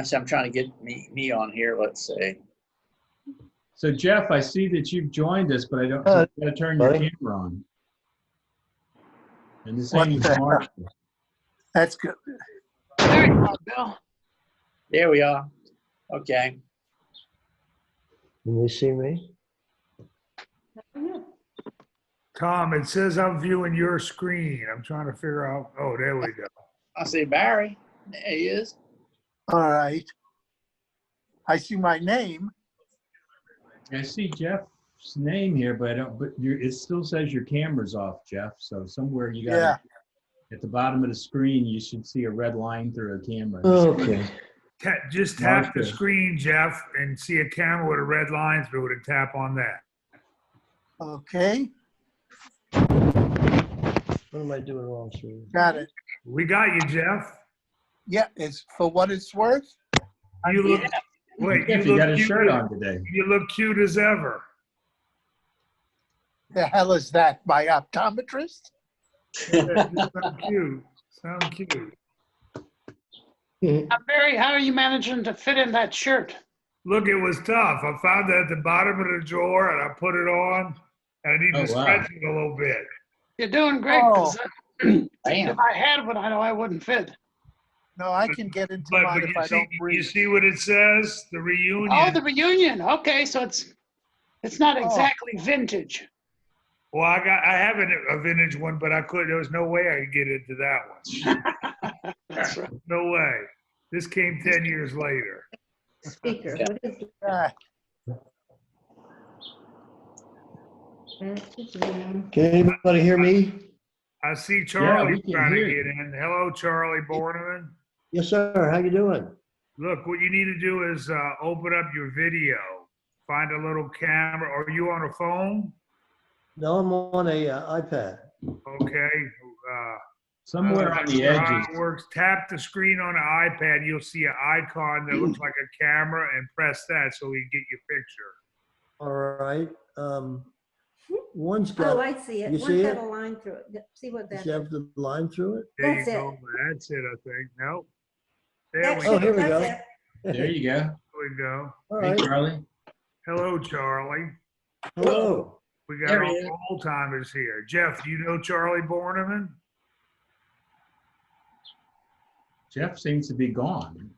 I'm trying to get me on here. Let's see. So Jeff, I see that you've joined us, but I don't. So you got to turn your camera on. And the same with Mark. That's good. There you are, Bill. There we are. Okay. Can you see me? Tom, it says I'm viewing your screen. I'm trying to figure out. Oh, there we go. I see Barry. There he is. All right. I see my name. I see Jeff's name here, but I don't. But it still says your camera's off, Jeff. So somewhere you got at the bottom of the screen, you should see a red line through a camera. Okay. Just tap the screen, Jeff, and see a camera with a red line through it, and tap on that. Okay. What am I doing wrong, sir? Got it. We got you, Jeff. Yeah, it's for what it's worth. You look. Wait, Jeff, you got a shirt on today. You look cute as ever. The hell is that? My optometrist? Yeah, you sound cute. Sound cute. Barry, how are you managing to fit in that shirt? Look, it was tough. I found it at the bottom of the drawer, and I put it on, and I need to stretch it a little bit. You're doing great. Oh. If I had one, I know I wouldn't fit. No, I can get into mine if I don't You breathe. see what it says? The reunion. Oh, the reunion. Okay, so it's not exactly vintage. Well, I have a vintage one, but there was no way I could get into that one. That's right. No way. This came 10 years later. Speaker. Yeah. What is it? Ah, Can anybody hear me? I see Charlie we can trying to hear get you. in. Hello, Charlie Borneman. Yes, sir. How you doing? Look, what you need to do is open up your video. Find a little camera. Are you on a phone? No, I'm on a iPad. Okay. Somewhere on the How edges. it works. Tap the screen on the iPad. You'll see an icon that looks like a camera, and press that so we can get your picture. All right. One's got. Oh, I see it. You One's see got it? a line through it. See what Does that it is? have the line through it? There That's you it. go. That's it, I think. Nope. There That's we Oh, go. here we That's go. it. There you go. There we go. All Hey, right. Charlie. Hello, Charlie. Hello. We got There he all is. old timers here. Jeff, do you know Charlie Borneman? Jeff seems to be gone.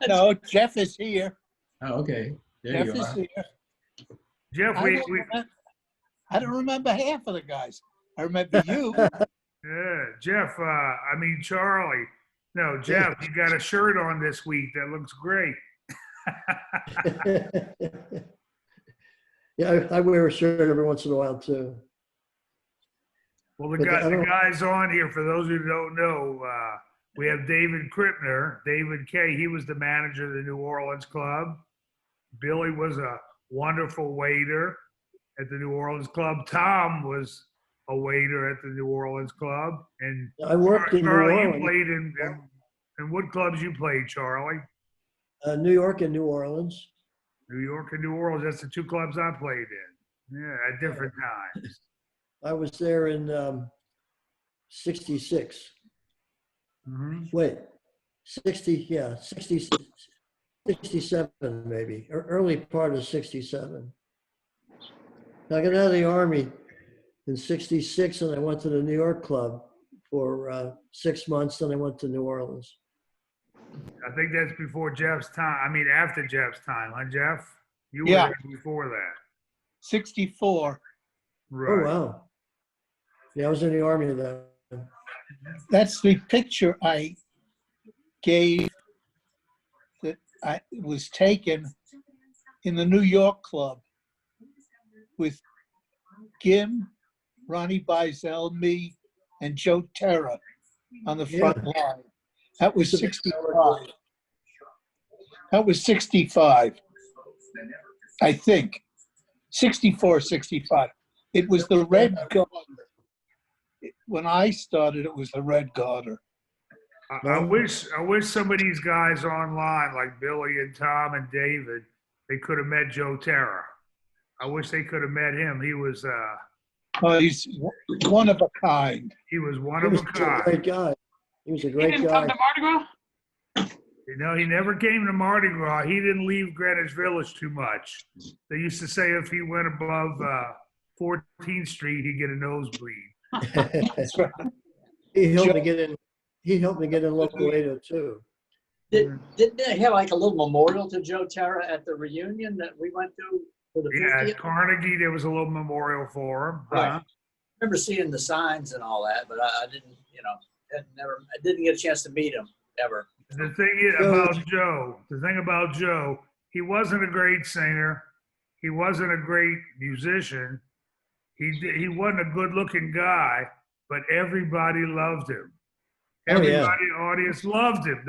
no, Jeff is here. Oh, okay. There Jeff you is are. here. Jeff, I don't remember half of the guys. I remember you. yeah, Jeff, Charlie. No, Jeff, you got a shirt on this week that looks great. Yeah, I wear a shirt every once in a while too. Well, the But I don't- guys on here, for those who don't know, we have David Krippner, David K. He was the manager of the New Orleans club. Billy was a wonderful waiter at the New Orleans club. Tom was a waiter at the New Orleans club. And I worked in New Charlie, you Orleans, played in what clubs you played, Charlie? New York and New Orleans. New York and New Orleans. That's the two clubs I played in. Yeah, at different times. I was there in 66. Mm-hmm. Wait, 60, yeah, 66, 67 maybe, or early part of 67. I got out of the Army in 66 and I went to the New York club for 6 months, then I went to New Orleans. I think that's before Jeff's time. After Jeff's time, huh, Jeff? You were Yeah. there before that. 64. Right. Oh, wow. Yeah, I was in the Army then. That's the picture I gave that was taken in the New York club with Gim, Ronnie Beisel, me, and Joe Terra on the front line. That was 65. That was 65, I think. 64, 65. It was the Red Garter. When I started, it was the Red Garter. I wish some of these guys online, like Billy and Tom and David, they could have met Joe Terra. I wish they could have met him. He was He's one of a kind. one He of was a a kind. great guy. He was a He great didn't come guy. to Mardi Gras? You know, he never came to Mardi Gras. He didn't leave Greenwich Village too much. They used to say if he went above 14th Street, he'd get a nosebleed. That's right. He helped Joe- me get in. He helped me get in local 802. Didn't they have like a little memorial to Joe Terra at the reunion that we went to for the Yeah, 50th? at Carnegie, there was a little memorial for him. Right. Huh? I remember seeing the signs and all that, but I didn't, I didn't get a chance to meet him ever. The thing about Joe, he wasn't a great singer. He wasn't a great musician. He wasn't a good-looking guy, but everybody loved him. Oh, yeah. Everybody in the audience loved him.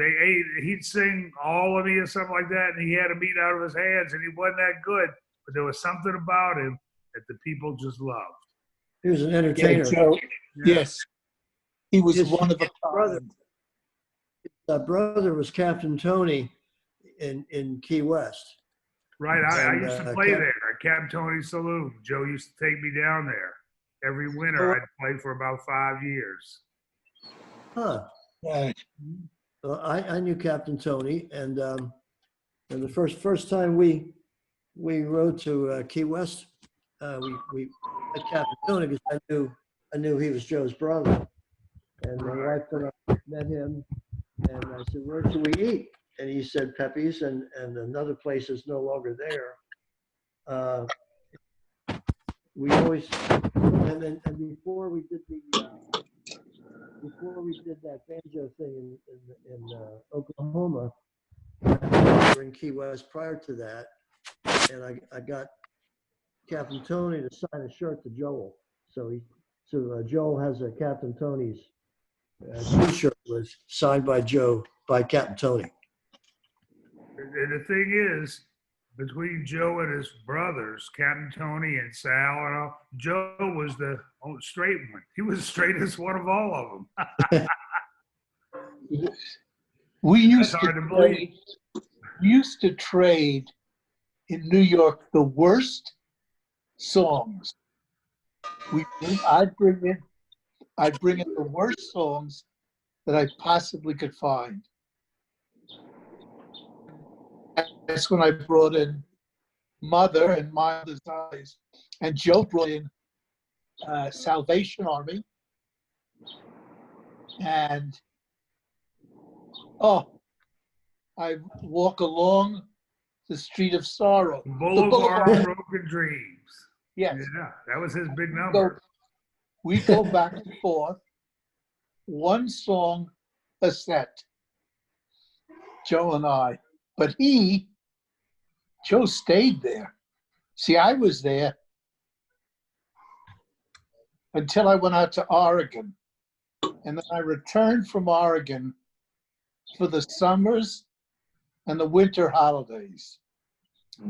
He'd sing All of Me or something like that, and he had a beat out of his hands, and he wasn't that good, but there was something about him that the people just loved. He was an Yeah, entertainer. Joe, yes. He was His one of a brother. kind. Brother was Captain Tony in Key West. Right, I And, used to play Cap- there at Captain Tony's Saloon. Joe used to take me down there. Every winter, I'd play for about 5 years. Huh. Right. Well, I knew Captain Tony, and the first time we rode to Key West, we met Captain Tony because I knew he was Joe's brother, and my wife and I met him, and I said, "Where should we eat?" And he said, "Pepe's," and another place is no longer there. We always and before we did that banjo thing in Oklahoma, we were in Key West prior to that, and I got Captain Tony to sign a shirt to Joel. So Joel has a Captain Tony's T-shirt was signed by Captain Tony. And the thing is, between Joe and his brothers, Captain Tony and Sal and all, Joe was the straight one. He was the straightest one of all of them. We used That's hard to believe. trade in New York the worst songs. I'd bring in the worst songs that I possibly could find. That's when I brought in Mother and Mother's Eyes, and Joe brought in Salvation Army, and I walk along the Street of Sorrow. Boulevard of Broken Dreams. Yes. Yeah, that was his big So number. we go back and forth, one song a set, Joe and I. But Joe stayed there. See, I was there until I went out to Oregon. And then I returned from Oregon for the summers and the winter holidays.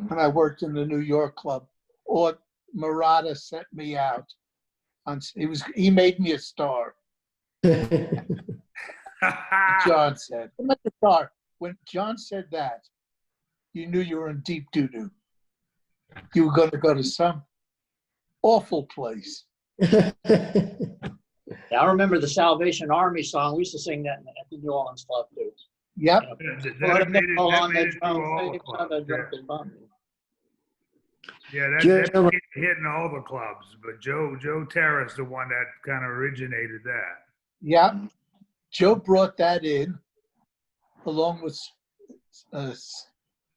And I worked in the New York club. Or Murata sent me out. He made me a star. John said, "I'm not a star." When John said that, you knew you were in deep doo-doo. You were going to go to some awful place. Yeah, I remember the Salvation Army song. We used to sing that at the New Orleans Club too. Yep. That made it on the through all the drum, clubs. the drunken bum. Yeah, that Joe- hitting all the clubs. But Joe Terra's the one that kind of originated that. Yep. Joe brought that in along with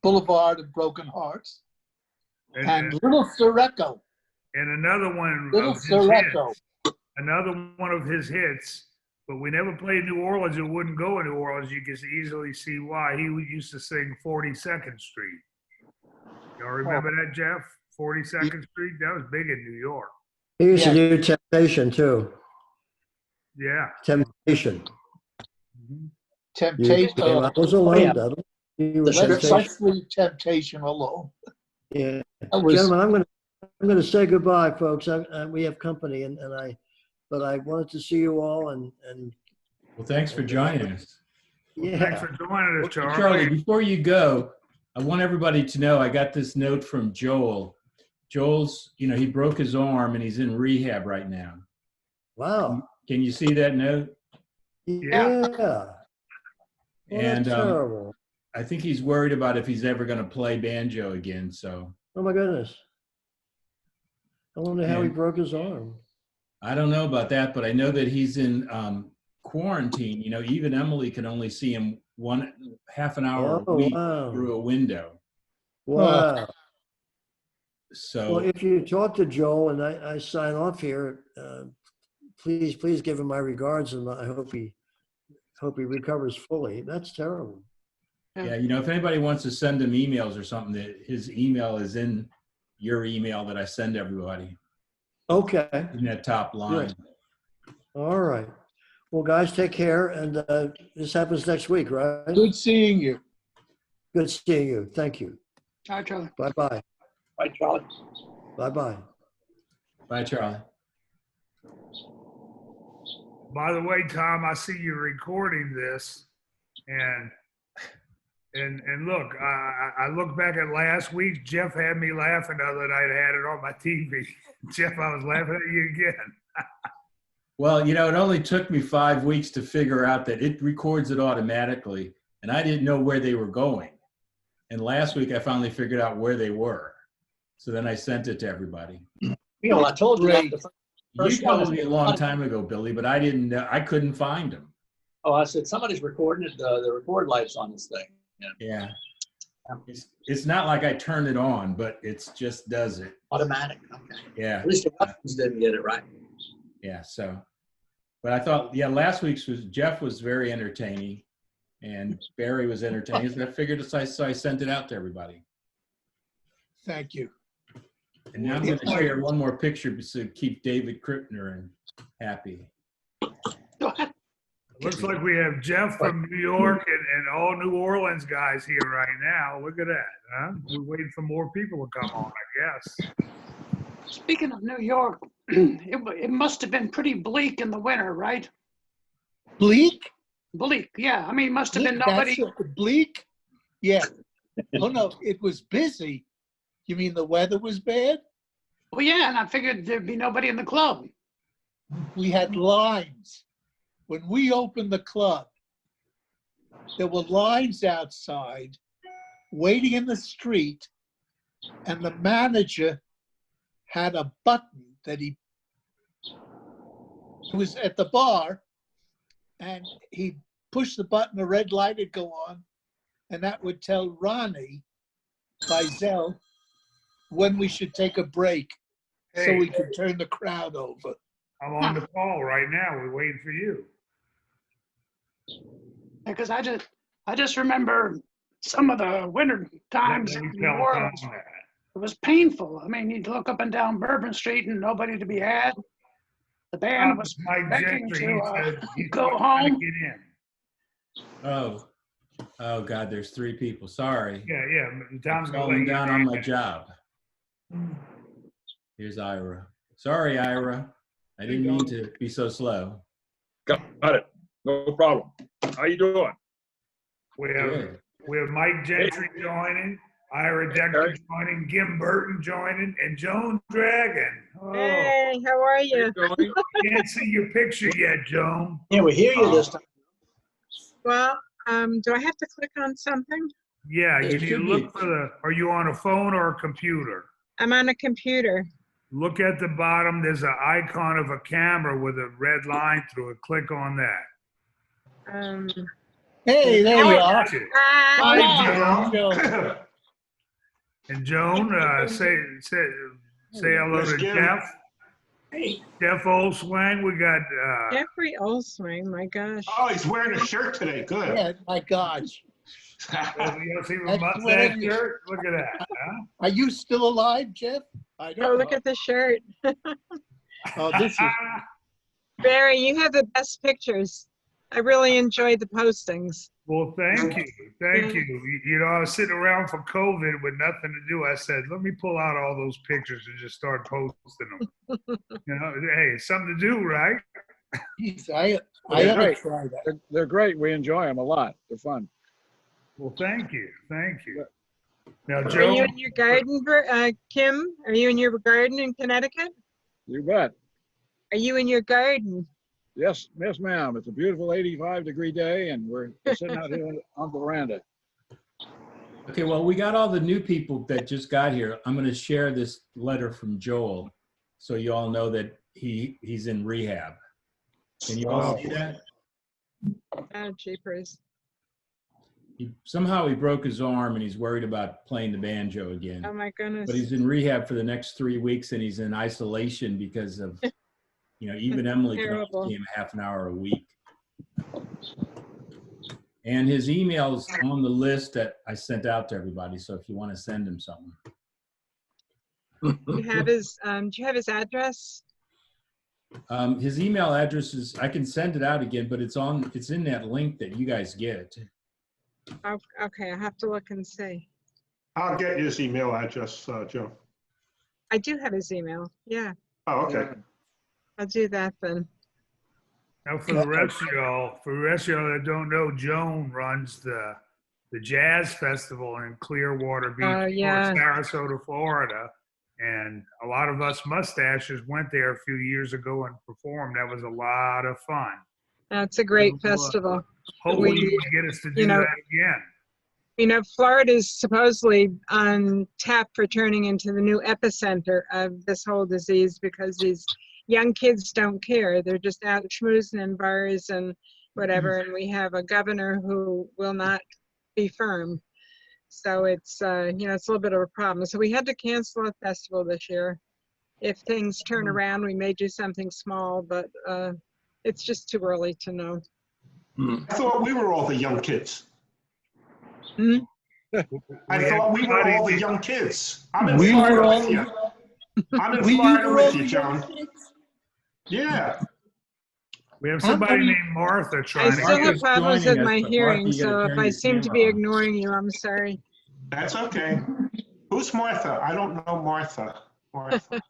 Boulevard of Broken Hearts and Little Soreco. And another one Little of his Soreco. hits. Another one of his hits. But we never played New Orleans. It wouldn't go in New Orleans. You can easily see why. He used to sing 42nd Street. Y'all remember that, Jeff? 42nd Street? That was big in New York. He used to do Temptation too. Yeah. Temptation. Temptation. I was alone. yeah. That'll- you were The script- Temptation. Let's leave Temptation alone. Yeah. That was, Gentlemen, I'm going to say goodbye, folks. We have company, but I wanted to see you all, and Well, thanks for joining us. Thanks yeah. for joining us, Charlie. Charlie, before you go, I want everybody to know I got this note from Joel. Joel's, he broke his arm and he's in rehab right now. Wow. Can you see that note? Yeah. Well, And that's terrible. I think he's worried about if he's ever going to play banjo again. So Oh my goodness. I wonder how he And- broke his arm. I don't know about that, but I know that he's in quarantine. You know, even Emily can only see him half an hour a Oh, week wow. through a window. Wow. So Well, if you talk to Joel and I sign off here, please give him my regards, and I hope he recovers fully. That's terrible. yeah, you know, if anybody wants to send him emails or something, that his email is in your email that I send everybody Okay. in that top line. All right. Well, guys, take care, and this happens next week, right? Good seeing you. Good seeing you. Thank you. All right, Charlie. Bye-bye. Right, Charlie? Bye-bye. Bye, Charlie. By the way, Tom, I see you recording this, and look, I look back at last week. Jeff had me laughing the other night. I had it on my TV. Jeff, I was laughing at you again. Well, you know, it only took me 5 weeks to figure out that it records it automatically, and I didn't know where they were going. And last week, I finally figured out where they were. So then I sent it to everybody. You know, I told you that Great. the You first one told is- me a long time ago, Billy, but I didn't know. I couldn't find them. Oh, I said, somebody's recording it, the record light's on this thing. Yeah. It's not like I turned it on, but it just does it. Automatic, okay. Yeah. At least the Russians didn't get it right. Yeah. So, but I thought, yeah, last week's Jeff was very entertaining and Barry was entertaining. So I figured so I sent it out to everybody. Thank you. And now I'm going to share one more picture to keep David Krippner happy. Looks like we have Jeff from New York and all New Orleans guys here right now. Look at that, huh? We're waiting for more people to come on, I guess. Speaking of New York, it must have been pretty bleak in the winter, right? Bleak? Bleak, yeah. I mean, it must have been nobody. Bleak? Yeah. Oh, no, it was busy. You mean the weather was bad? Well, yeah, and I figured there'd be nobody in the club. We had lines. When we opened the club, there were lines outside waiting in the street, and the manager had a button that he was at the bar, and he pushed the button, a red light would go on, and that would tell Ronnie Bizel when we should take a break so Hey. we could turn the crowd over. I'm on the call right now. We're waiting for you. Because I just remember some of the winter times Let in me New tell Tom Orleans. that. It was painful. I mean, you'd look up and down Bourbon Street and nobody to be had. The band was Mike begging Gentry, to he said he's go trying to home. get in. Oh God, there's 3 people. Sorry. Yeah. Tom's gonna let Falling you down in. on my job. Here's Ira. Sorry, Ira. I didn't mean to be so slow. Got it. No problem. How you doing? We Good. have Mike Gentry joining, Ira Decker joining, Kim Burton joining, and Joan Dragon. Oh, Hey, how are you? Doing? can't see your picture yet, Joan. Yeah, we hear you this time. Well, do I have to click on something? Yeah, you There need to should look be. for are you on a phone or a computer? I'm on a computer. Look at the bottom, there's an icon of a camera with a red line through it. Click on that. Hey, there we are. That's it. Hi. Hi, Joe. Joan. And Joan, say hello to Jeff. Hey, Jeff Olswang, we got, Jeffrey Olswing, my gosh. Oh, he's wearing a shirt today. Good. Yeah, my gosh. you see my That's mustache what it is. shirt? Look at that, huh? Are you still alive, Jeff? I Oh, don't look know. at the shirt. Oh, this is, Barry, you have the best pictures. I really enjoyed the postings. Well, thank you. Thank you. You know, I was sitting around for COVID with nothing to do. I said, let me pull out all those pictures and just start posting them. You know, hey, it's something to do, right? geez, I They're ought to great. try that. They're great. We enjoy them a lot. They're fun. Well, thank you. Thank you. Now, Are Joe, you in your garden, Kim? Are you in your garden in Connecticut? You bet. Are you in your garden? Yes, ma'am. It's a beautiful 85-degree day, and we're sitting out here on the veranda. Okay, well, we got all the new people that just got here. I'm going to share this letter from Joel so you all know that he's in rehab. Can you all see that? Oh, jeepers. Somehow he broke his arm and he's worried about playing the banjo again. Oh, my goodness. But he's in rehab for the next 3 weeks and he's in isolation because of, even Emily can only Terrible. see him half an hour a week. And his email's on the list that I sent out to everybody. So if you want to send him something. Do you have his address? His email address is, I can send it out again, but it's in that link that you guys get. Oh, okay, I have to look and see. I'll get you his email address, Joe. I do have his email. Yeah, Oh, okay. I'll do that then. Now, for the rest of y'all that don't know, Joan runs the Jazz Festival in Clearwater Beach, Oh, yeah. Sarasota, Florida. And a lot of us mustachers went there a few years ago and performed. That was a lot of fun. That's a great festival. Hopefully you can get us to do that again. Florida is supposedly on tap for turning into the new epicenter of this whole disease because these young kids don't care. They're just out schmoozing in bars and whatever. And we have a governor who will not be firm. So it's, it's a little bit of a problem. So we had to cancel a festival this year. If things turn around, we may do something small, but it's just too early to know. I thought we were all the young kids. Hmm? I thought we were all the young kids. I'm in We were Florida all- with you. I'm in We Florida were with all you, the John. young kids? Yeah. We have somebody named Martha I trying to still get have Martha's problems joining with us, my but hearing, Martha, you gotta so if turn I your seem to camera be on. ignoring you, I'm sorry. That's okay. Who's Martha? I don't know Martha. Martha.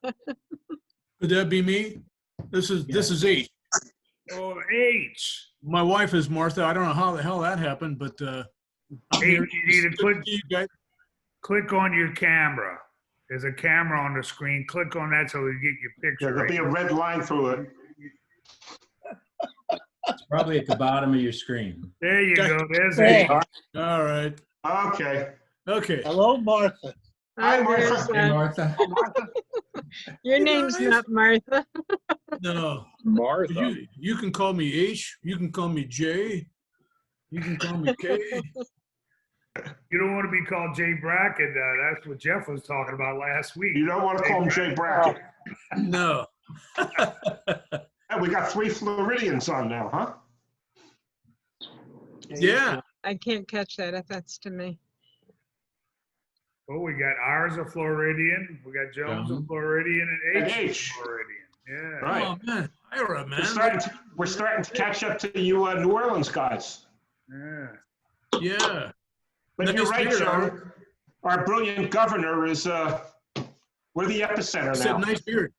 Could that be me? This is H. Oh, H. My wife is Martha. I don't know how the hell that happened, but I'm H, here. you need to click, You guys. click on your camera. There's a camera on the screen. Click on that so we get your Yeah, picture. there'll be a red line through it. It's probably at the bottom of your screen. There you Okay. go. There's Hey. H. All right. Okay. Okay. Hello, Martha. Hi, Oh, there's, Martha. Hey, Martha. your Hey, name's guys. not Martha. No. Martha. You can call me H. You can call me J. You can call me K. You don't want to be called Jay Brackett. That's what Jeff was talking about last week. You don't want to call him Jay Brackett. No. Hey, we got 3 Floridians on now, huh? Yeah. I can't catch that if that's to me. Oh, we got ours a Floridian. We got Jones a Jones. Floridian and And H H. a Floridian. Yeah. Right. Oh man. Ira, man. We're starting to catch up to you New Orleans guys. Yeah. Yeah. But you're Nice right, beard, John. Ira. Our brilliant governor is, we're the epicenter Said now. nice beard.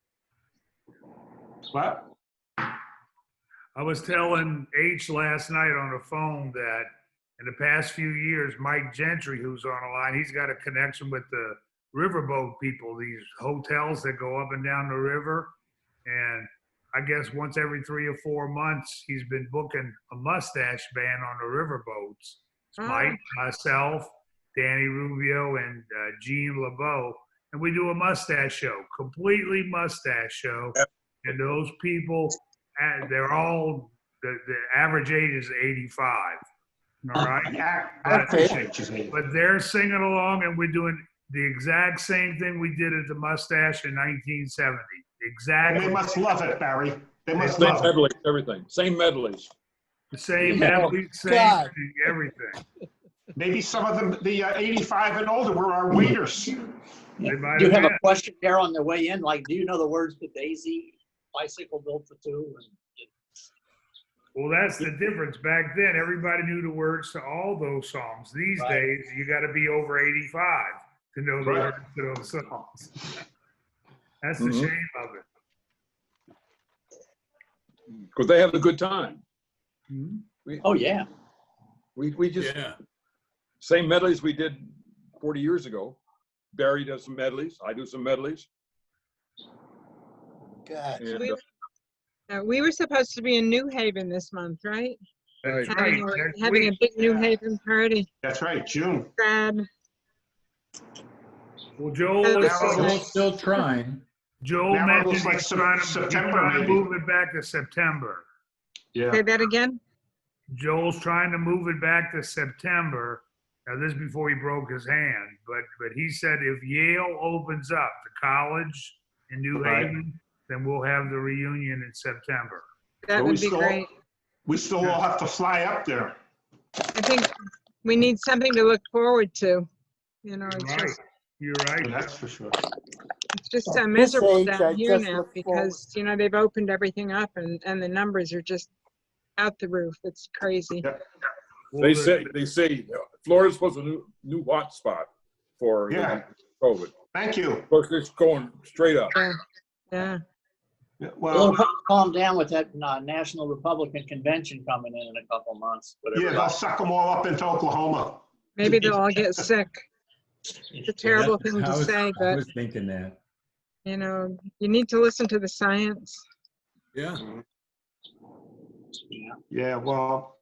What? I was telling H last night on the phone that in the past few years, Mike Gentry, who's on the line, he's got a connection with the riverboat people, these hotels that go up and down the river. And I guess once every 3 or 4 months, he's been booking a mustache band on the riverboats. It's Mike, myself, Danny Rubio, and Gene LeBeau. And we do a mustache show, completely mustache show. And those people, they're all, the average age is 85. All right? I appreciate you, Zane. But they're singing along, and we're doing the exact same thing we did at the Mustache in 1970. And Exactly they must love it, Barry. They must Same love it. medleys, everything. Same medleys. the same Yeah. melody, same God. everything. Maybe some of them, the 85 and older were our waiters. They might Do you have been. a question there on the way in? Like, do you know the words to Daisy, bicycle built for two? And Well, that's the difference. Back then, everybody knew the words to all those songs. These Right. days, you got to be over 85 to know the Right. words to those songs. That's the Mhm. shame of it. Because they have a good time. oh, yeah. We just, Yeah. same medleys we did 40 years ago. Barry does some medleys. I do some medleys. God. And, We were supposed to be in New Haven this month, right? That's Right. right. Having, Next having a week. big New Haven party. That's right, June. Sad. Well, Joel That was looks saying- nice. Still trying. Joel Now it mentioned looks like he's trying to September, maybe. move it back to September. Yeah. Say that again? Joel's trying to move it back to September. Now, this is before he broke his hand, but he said if Yale opens up the college in New Right. Haven, then we'll have the reunion in September. That But would be great. We still all have to fly up there. I think we need something to look forward to. You know, it's Right, just, you're right. That's for sure. it's just At so this miserable age, I down here just now look forward- because, you know, they've opened everything up and the numbers are just out the roof. It's crazy. Yep. They say Florida's supposed to new hot spot for Yeah. COVID. Thank you. Of course, it's going straight up. Yeah. Yeah. Yeah, Well, it'll well, probably calm down with that National Republican Convention coming in a couple months, whatever. yeah, they'll suck them all up into Oklahoma. Maybe they'll all get sick. It's a terrible thing to say, I but, was thinking that. you know, you need to listen to the science. Yeah. Yeah, well,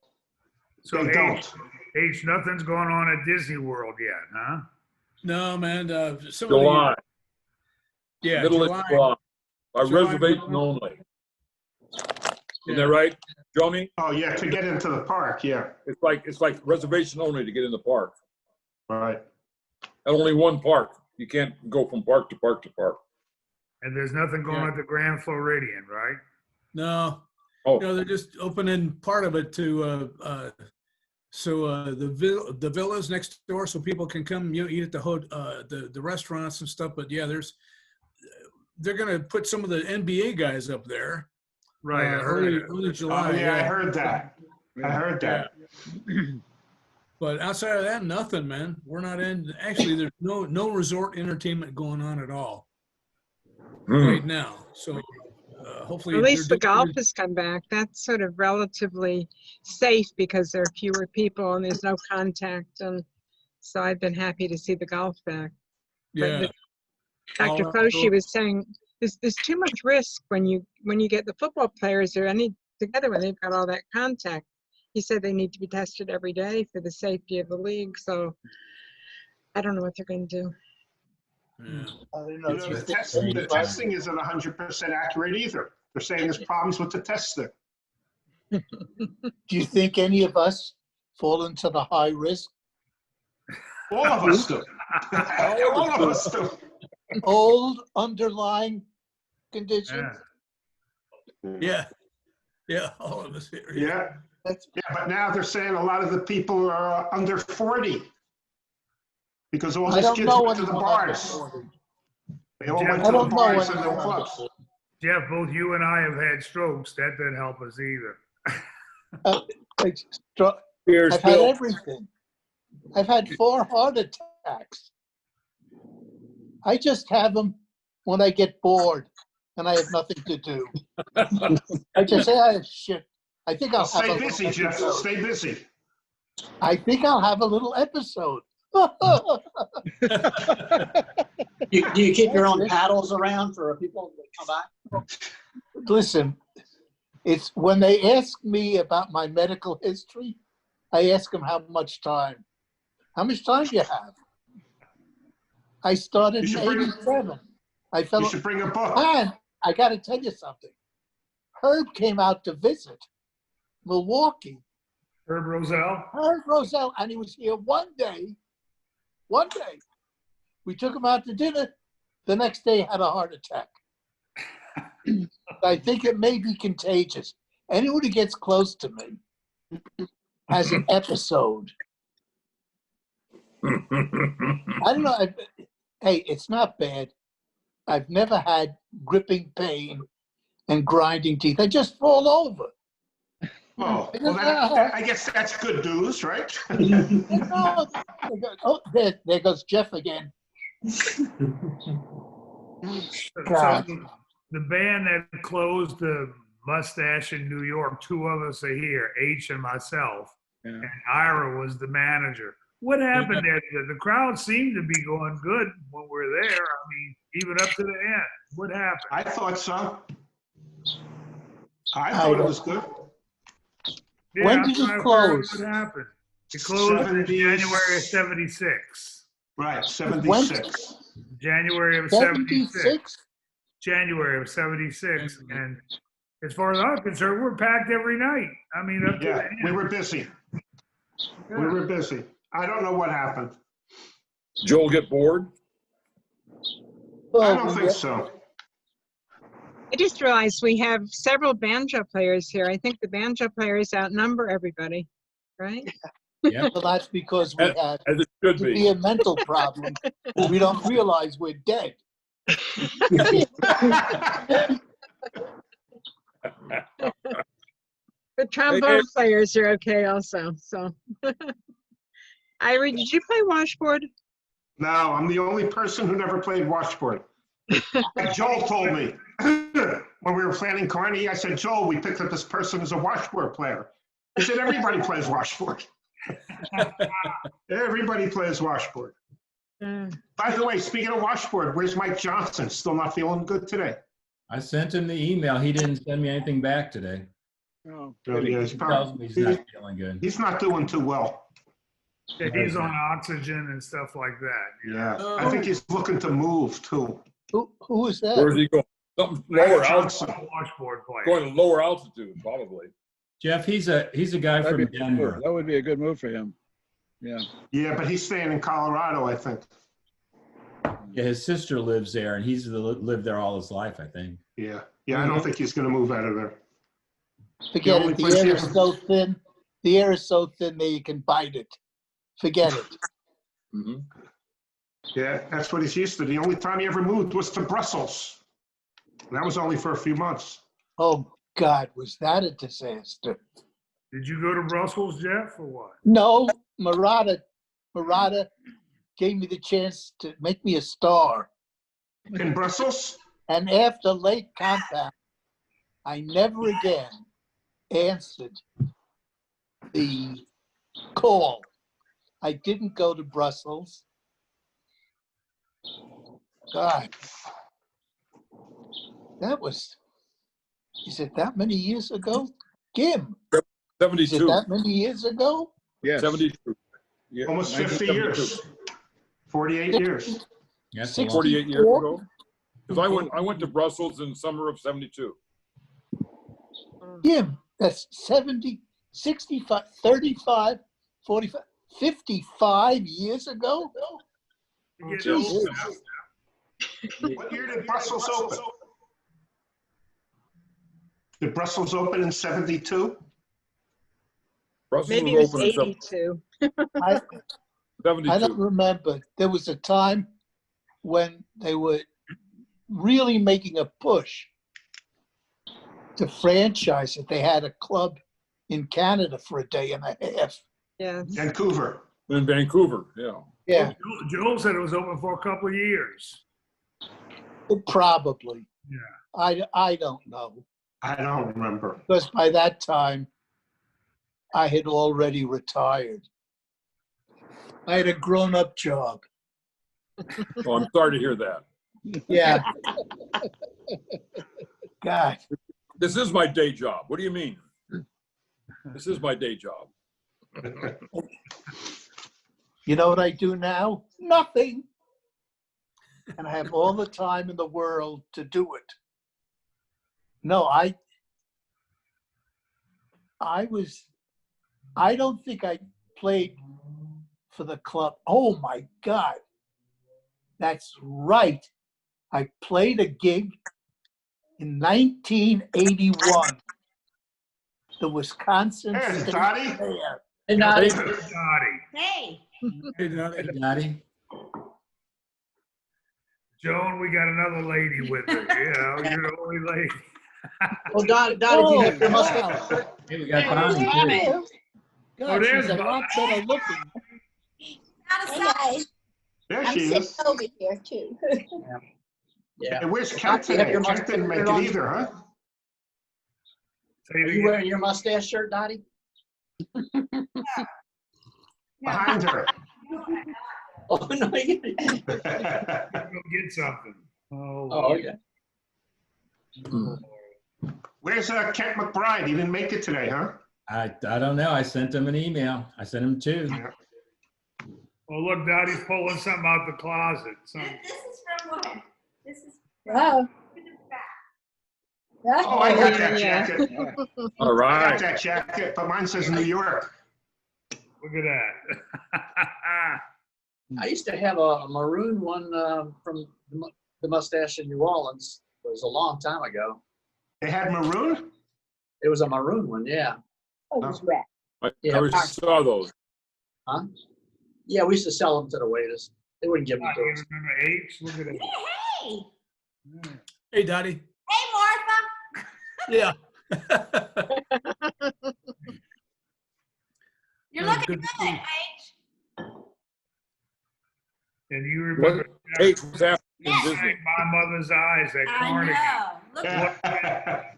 So they don't. H, nothing's going on at Disney World yet, huh? No, man. Some July, of the, yeah, middle July. of July, by July. reservation only. Yeah. Isn't that right, Joni? Oh, yeah, to get into the park, yeah. It's like reservation only to get in the park. Right. And only one park. You can't go from park to park to park. And there's nothing going Yeah. at the Grand Floridian, right? No, Oh, you know, they're just opening part of it to, the villas next door so people can come, you know, eat at the restaurants and stuff. But yeah, they're going to put some of the NBA guys up there. Right, I heard Early, it. early July. Oh, yeah, I heard that. I heard that. But outside of that, nothing, man. We're not in. Actually, there's no resort entertainment going on at all right now. So hopefully, At least they're the golf just- has come back. That's sort of relatively safe because there are fewer people and there's no contact. And so I've been happy to see the golf back. Yeah. Dr. All Foshi outdoor- was saying there's too much risk when you get the football players or any together when they've got all that contact. He said they need to be tested every day for the safety of the league. So I don't know what they're going to do. Yeah. I don't You know. know, Do you the think testing isn't 100% accurate either. They're saying there's problems with the testing. Do you think any of us fall into the high risk? All of us do. All of us do. Old underlying conditions? Yeah. Yeah, all of us here. Yeah. That's, Yeah, but now they're saying a lot of the people are under 40 because all I these don't kids know went to the anyone under bars. 40. They all Jeff, went I to the don't know bars and the anyone under clubs. 40. Jeff, both you and I have had strokes. That didn't help us either. It's stro- here's I've had Bill. everything. I've had 4 heart attacks. I just have them when I get bored and I have nothing to do. I just say, oh, shit. I think I'll have Stay a busy, little Jeff. episode. Stay busy. I think I'll have a little episode. Do you keep your own paddles around for people that come by? Listen, it's when they ask me about my medical history, I ask them how much time. How much time do you have? I started You in should bring- 87. I fell. You should bring a book. And I got to tell you something. Herb came out to visit Milwaukee. Herb Roselle? Herb Roselle, and he was here one day. One day. We took him out to dinner. The next day, had a heart attack. I think it may be contagious. Anyone who gets close to me has an episode. I don't know. Hey, it's not bad. I've never had gripping pain and grinding teeth. I just fall over. Oh, well, I guess that's good news, right? Oh, there goes Jeff again. So God. the band that closed the Mustache in New York, 2 of us are here, H and myself, and Ira was the manager. What happened there? The crowd seemed to be going good when we were there. I mean, even up to the end. What happened? I thought so. I thought it was good. When I'm did it trying to figure out close? What happened? It closed in 70 January of '76. Right, 76. January of 76. 76? January of 76. And as far as I'm concerned, we're packed every night. I mean, up to Yeah, the end. we were busy. We were busy. I don't know what happened. Joel get bored? I don't think so. I just realized we have several banjo players here. I think the banjo players outnumber everybody, right? Yeah. Well, that's because we had As it should be. severe mental problem. We don't realize we're dead. But trombone players are okay also, so. Ira, did you play washboard? No, I'm the only person who never played washboard. Like Joel told me when we were planning Carney, I said, Joel, we picked up this person as a washboard player. He said, everybody plays washboard. Everybody plays washboard. By the way, speaking of washboard, where's Mike Johnson? Still not feeling good today? I sent him the email. He didn't send me anything back today. Oh, He yeah, tells me he's not feeling good. he's not doing too well. Yeah, he's on oxygen and stuff like that. Yeah, I think he's looking to move too. Who is that? Where's he going? Something lower altitude. Washboard player. Going to lower altitude, probably. Jeff, he's a guy from Denver. That would be a good move for him. Yeah. Yeah, but he's staying in Colorado, I think. Yeah, his sister lives there, and he's lived there all his life, I think. Yeah, I don't think he's going to move out of there. Forget only it. The place air he is ever- so thin. The air is so thin that you can bite it. Forget it. Mhm. Yeah, that's what he's used to. The only time he ever moved was to Brussels. And that was only for a few months. Oh, God, was that a disaster? Did you go to Brussels, Jeff, or what? No, Murata gave me the chance to make me a star. In Brussels? And after late contact, I never again answered the call. I didn't go to Brussels. God, is it that many years ago? Kim, is it 72. that many years ago? Yes. 72. Yeah, Almost 50 1972. years. 48 years. That's a Six- long- 48 years ago. Because I went to Brussels in summer of 72. Kim, that's 70, 65, 35, 45, 55 years ago? You're getting old now. What year did Brussels open? Did Brussels open in 72? Brussels Maybe it was open in 82. I 72. don't remember. There was a time when they were really making a push to franchise it. They had a club in Canada for a day and a half. Yeah. Vancouver. In Vancouver, yeah. Yeah, Joel said it was open for a couple of years. probably. Yeah. I don't know. I don't remember. Because by that time, I had already retired. I had a grown-up job. Oh, I'm sorry to hear that. Yeah. God, This is my day job. What do you mean? This is my day job. you know what I do now? Nothing. And I have all the time in the world to do it. No, I don't think I played for the club. Oh my God. That's right. I played a gig in 1981. The Wisconsin Hey, State Dottie. Fair. Hey, Dottie. Dottie. Hey. Hey, Dottie. Hey, Daddy. Joan, we got another lady with her. You know, you're the only lady. Well, Dottie, do you have your mustache? wow. Hey, we got Bonnie too. God, there's she's a lot better looking. Hey, guys. There I'm she sitting is. over here too. Yeah. Hey, where's Kent today? Kent didn't make it either, huh? Say it Are you again. wearing your mustache shirt, Dottie? Behind her. Oh, no, you didn't. Go get something. Oh, okay. Where's Kent McBride? He didn't make it today, huh? I don't know. I sent him an email. I sent him two. Oh, look, Dottie's pulling something out the closet. This is from what? This is Wow. Oh, I got that Yeah. jacket. All I got right. that jacket, but mine says New York. Look at that. I used to have a maroon one from the Mustache in New Orleans. It was a long time ago. They had maroon? It was a maroon one, yeah. Oh, it was red. I Yeah. never saw those. Huh? Yeah, we used to sell them to the waiters. They wouldn't give them You to us. remember H? Look at it. Hey, Hey, Dottie. hey, Martha. Yeah. You're Oh, looking good good, to see you. H. And you remember H was after Yes. Disney. My Mother's Eyes at I Carnegie. know. Look Yeah.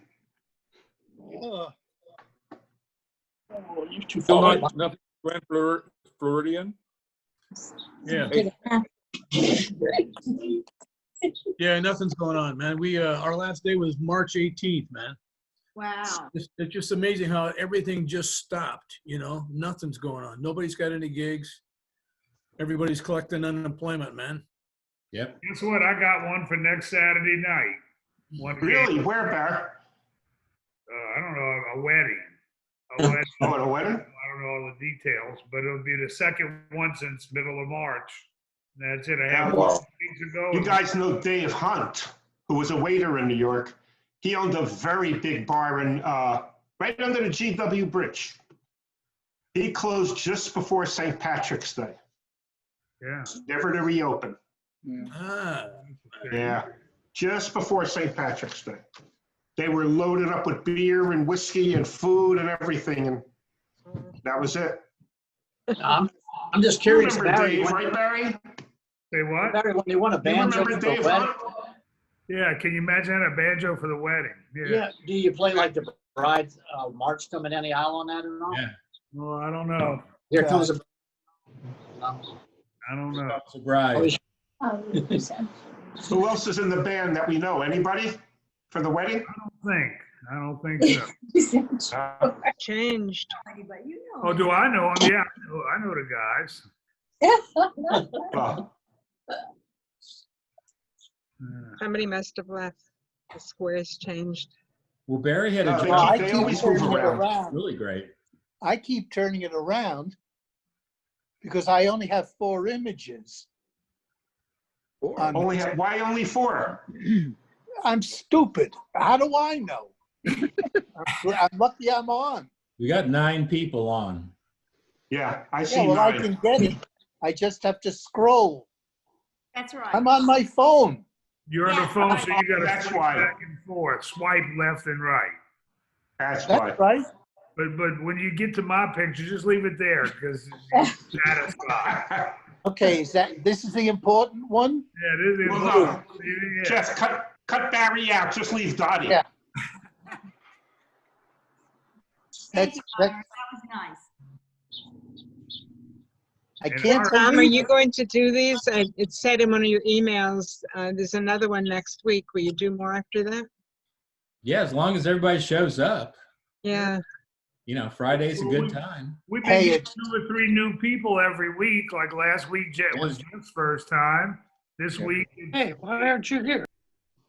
Oh, Oh, you too Still far. not, nothing went Floridian? Yeah. Hey, Yeah, nothing's going on, man. We, our last day was March 18th, man. Wow. It's just amazing how everything just stopped, you know? Nothing's going on. Nobody's got any gigs. Everybody's collecting unemployment, man. Yep. Guess what? I got one for next Saturday night. One Really? Where, Bear? I don't know, a wedding. A wedding. Oh, at a wedding? I don't know all the details, but it'll be the second one since middle of March. That's it. I had Well, one weeks ago. You guys know Dave Hunt, who was a waiter in New York. He owned a very big bar in right under the GW Bridge. He closed just before St. Patrick's Day, Yeah. never to reopen. Ah, Yeah, just before St. Patrick's Day. They were loaded up with beer and whiskey and food and everything, and that was it. I'm just You curious, remember Barry, Dave, when, right, Barry? Say what? Barry, when you want a You banjo remember for the Dave wedding, Hunt? Yeah, can you imagine a banjo for the wedding? yeah, do you play like the bride's march coming down the aisle on that or not? Yeah. Well, I don't know. Here comes a. No. I don't know. Surprise. Oh, Who else is in the band that we know? Anybody for the wedding? I don't think so. Changed. But you know. Oh, do I know him? Yeah, I know the guys. Well, Somebody must have left. The squares changed. Well, Barry had a No, job. they always move turning it around. Really great. I keep turning it around because I only have 4 images. On- why only 4? I'm stupid. How do I know? I'm lucky I'm on. We got 9 people on. Yeah, I see Yeah, well, I 9. can get it. I just have to scroll. That's right. I'm on my phone. You're on the phone, so you gotta That's swipe why. back and forth, swipe left and right. That's why. That's right. But when you get to my picture, just leave it there because it's satisfied. Okay, this is the important one? Yeah, it is. Well, important. no. Yeah. Jeff, cut Barry out. Just leave Dottie. Yeah. Thank That's, you, that, Myra. That was nice. I can't Tom, are believe you going to do these? It said in one of your emails, there's another one next week. Will you do more after that? Yeah, as long as everybody shows up. Yeah. You know, Friday's a good time. We've Hey, been getting 2 or 3 new people every week. Like last week, was Jeff's first time. This week, Hey, why aren't you here?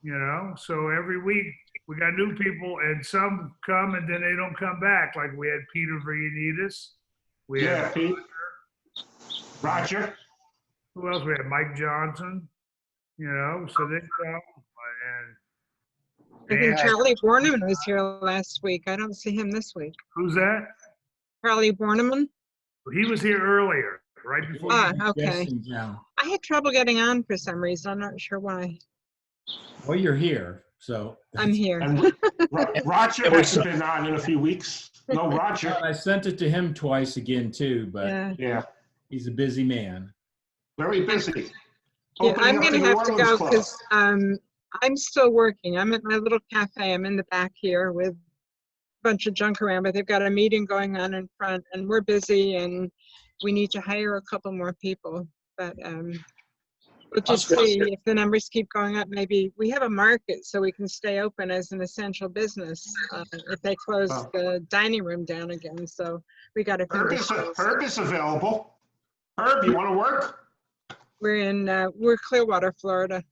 you know, so every week we got new people, and some come and then they don't come back. Like we had Peter Vrianidis. We Yeah, had Pete. Roger. who else? We had Mike Johnson. You know, so they come I think Charlie Borneman was here last week. I don't see him this week. who's that? Charlie Borneman? He was here earlier, right before. Ah, you- okay. Guessing now. I had trouble getting on for some reason. I'm not sure why. Well, you're here, so. I'm here. And Roger hasn't been on in a few weeks. No, Roger. I sent it to him twice again too, but Yeah. Yeah, he's a busy man. very busy. Yeah, Opening I'm up gonna the New have to Orleans go Club. because I'm still working. I'm at my little cafe. I'm in the back here with a bunch of junk around, but they've got a meeting going on in front, and we're busy, and we need to hire a couple more people. But we'll just That's good. see if the numbers keep going up. Maybe we have a market, so we can stay open as an essential business if they close Oh. the dining room down again. So we got to. Herb is available. Herb, you want to work? We're Clearwater, Florida.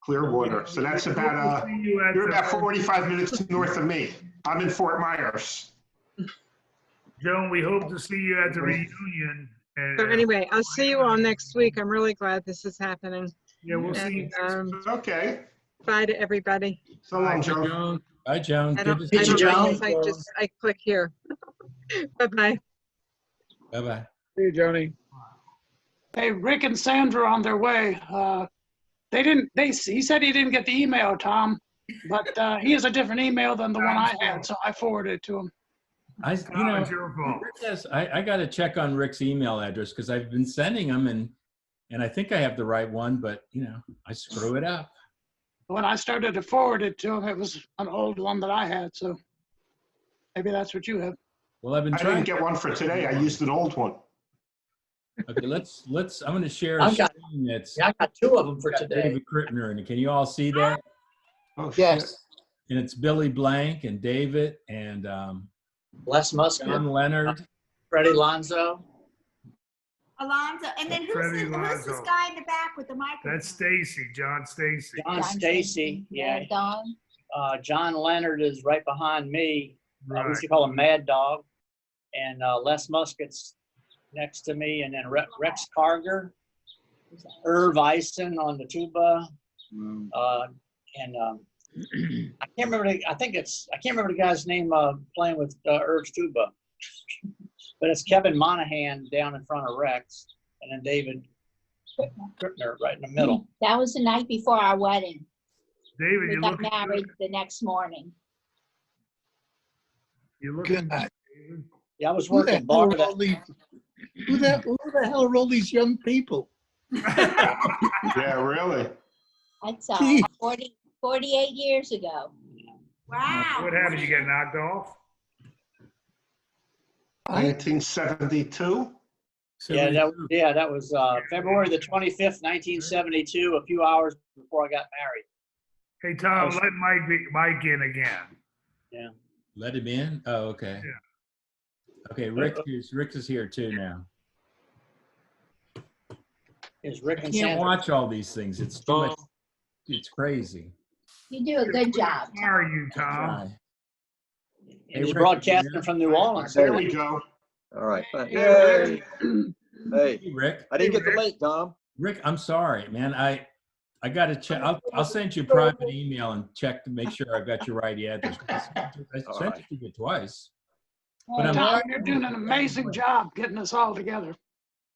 Clearwater. So that's about, you're about 45 minutes north of me. I'm in Fort Myers. Joan, we hope to see you at the reunion. And, So anyway, I'll see you all next week. I'm really glad this is happening. yeah, we'll see And, you. Okay. bye to everybody. So long, Joan. Bye, Joan. I Good don't, to I see don't you. like I click here. Bye-bye. Bye-bye. See you, Joni. Hey, Rick and Sandra are on their way. He said he didn't get the email, Tom, but he has a different email than the one I had, so I forwarded it to him. It's your fault. Rick has, I got to check on Rick's email address because I've been sending them and I think I have the right one, but I screw it up. When I started to forward it to him, it was an old one that I had, so maybe that's what you have. Well, I've been I trying. didn't get one for today. I used an old one. Okay, let's. I'm going to share a I got- screen that's. Yeah, I got 2 of them for got today. David Krippner, and can you all see that? Oh, Yes. And it's Billy Blank and David and Les Muscat, John Leonard. Freddie Lonzo. Alonzo, and then who's Freddie this Lonzo. guy in the back with the microphone? That's Stacy, John Stacy. John Stacy. Yeah. Don. John Leonard is right behind me. We Right. used to call him Mad Dog. And Les Muscat's next to me. And then Rex Carger, Irv Eisen on the tuba. And I can't remember. I can't remember the guy's name playing with Irv's tuba. But it's Kevin Monahan down in front of Rex, and then David Krippner right in the middle. That was the night before our wedding. David, We you got look married the next morning. Good night. Yeah, I was Who the working hell bar are all these- who the hell are all these young people? Yeah, really. That's Gee. 48 years ago. Wow. What happened? You get knocked off? 1972. Yeah, that was February the 25th, 1972, a few hours before I got married. Hey, Tom, let Mike in again. Yeah. Let him in? Oh, okay. Yeah. Okay, Rick is here too now. Is Rick I and can't Sandra. watch all these things. It's too much. It's crazy. You do a good job. How are you, Tom? And he's Rick, broadcasting from New Orleans. There we go. All right. Yay. Hey, Hey, Rick. I didn't get the link, Tom. Rick, I'm sorry, man. I got to check. I'll send you a private email and check to make sure I got your right address. I sent it to you twice. But I'm Tom, you're doing an amazing job getting us all together.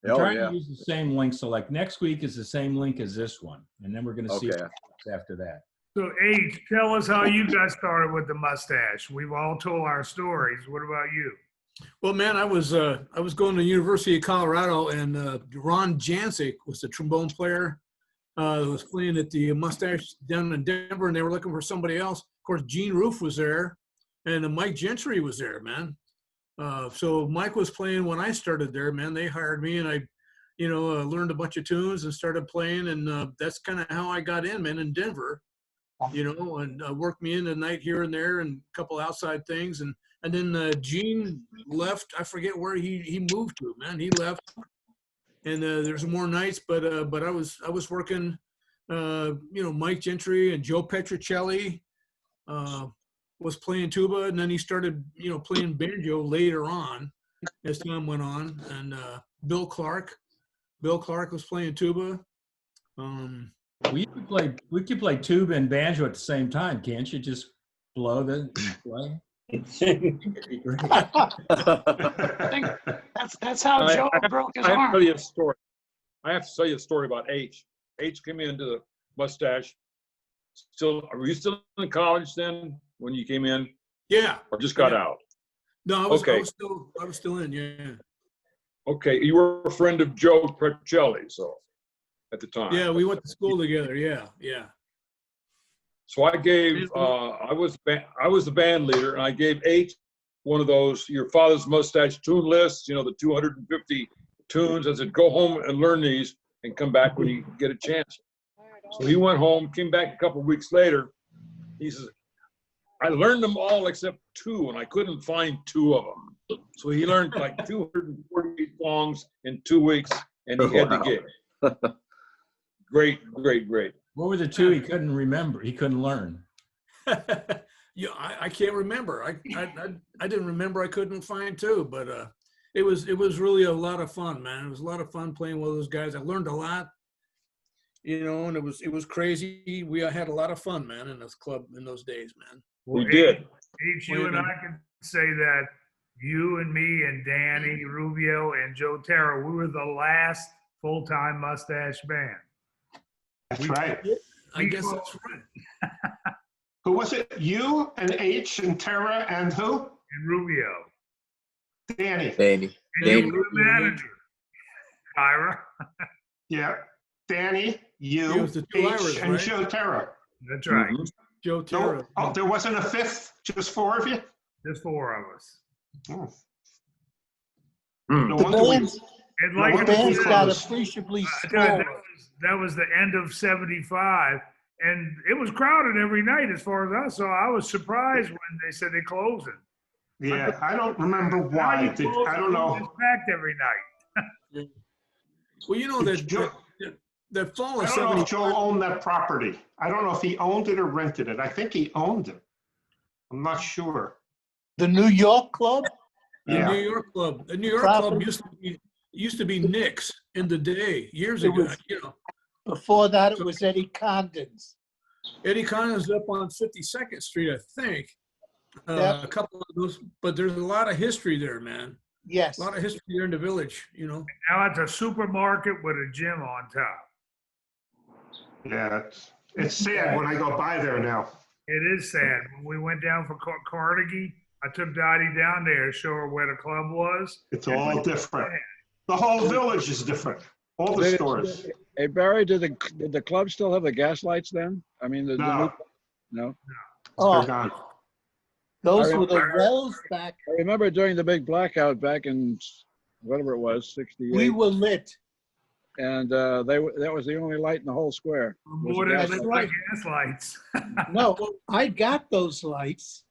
I'm trying to use the same link. So like next week is the same link as this one. And then we're going to see what happens after that. So, H, tell us how you got started with the mustache. We've all told our stories. What about you? Well, man, I was going to University of Colorado, and Ron Jancic was the trombone player who was playing at the Mustache down in Denver, and they were looking for somebody else. Of course, Gene Roof was there, and Mike Gentry was there, man. So Mike was playing when I started there, man. They hired me, and I, learned a bunch of tunes and started playing, and that's kind of how I got in, man, in Denver. And worked me in a night here and there and a couple outside things. And then Gene left. I forget where he moved to, man. He left. And there's more nights, but I was working, Mike Gentry and Joe Petrocelli was playing tuba. And then he started, playing banjo later on as time went on. And Bill Clark was playing tuba. We could play tuba and banjo at the same time, can't you? Just blow and play. It'd be great. I think that's how Joe broke his I have arm. to tell you a story. I have to tell you a story about H. H came into the Mustache. Were you still in college then when you came in? Yeah. Or just got out? No, I was still in, yeah. Okay, you were a friend of Joe Petrocelli, so at the time. Yeah, we went to school together. Yeah. So I gave, I was the band leader, and I gave H one of those, your father's mustache tune lists, the 250 tunes. I said, go home and learn these and come back when you get a chance. So he went home, came back a couple of weeks later. He says, I learned them all except 2, and I couldn't find 2 of them. So he learned like 248 songs in 2 weeks, and he had the Wow. gig. Great. What were the two he couldn't remember? He couldn't learn. Yeah, I can't remember. I didn't remember. I couldn't find two, but it was really a lot of fun, man. It was a lot of fun playing with those guys. I learned a lot, and it was crazy. We had a lot of fun, man, in this club in those days, man. We did. H, you and I can say that you and me and Danny Rubio and Joe Terra, we were the last full-time Mustache band. That's right. I guess that's right. Who was it? You and H and Tara and who? And Rubio. Danny. Danny. And you were the manager, Kyra. Yeah. Danny, It you, was the two H, Irish, and right? Joe Terra. That's right. Mhm. Joe No, Terra. oh, there wasn't a fifth? Just four of you? Just four of us. Oh. Hmm. No The wonder we- band's, And No like wonder I band's we said, got closed. appreciably that smaller. that was the end of 75, and it was crowded every night as far as I saw. I was surprised when they said they're closing. Yeah, I don't remember Now why. you close, I don't know. It's packed every night. Well, you know that Joe- the fall I of don't know if 70. Joe owned that property. I don't know if he owned it or rented it. I think he owned it. I'm not sure. The New York club? The Yeah. New York club. The New York club Property. used to be Nick's in the day, years It ago. was- Before that, it was Eddie Condon's. Eddie Connor's up on 52nd Street, I think. Yep. A couple of those, but there's a lot of history there, man. Yes. A lot of history there in the village, Now it's a supermarket with a gym on top. Yeah, it's sad when I go by there now. It is sad. When we went down for Carnegie, I took Dottie down there to show her where the club was. It's all different. The whole village is different. All the stores. Hey, Barry, did the club still have the gas lights then? I mean, the No, no. they're Oh, gone. those were the wells back. I remember during the big blackout back in whatever it was, 68. We were lit. And that was the only light in the whole square. was More the than gas That's the light. right. gas lights. No, I got those lights.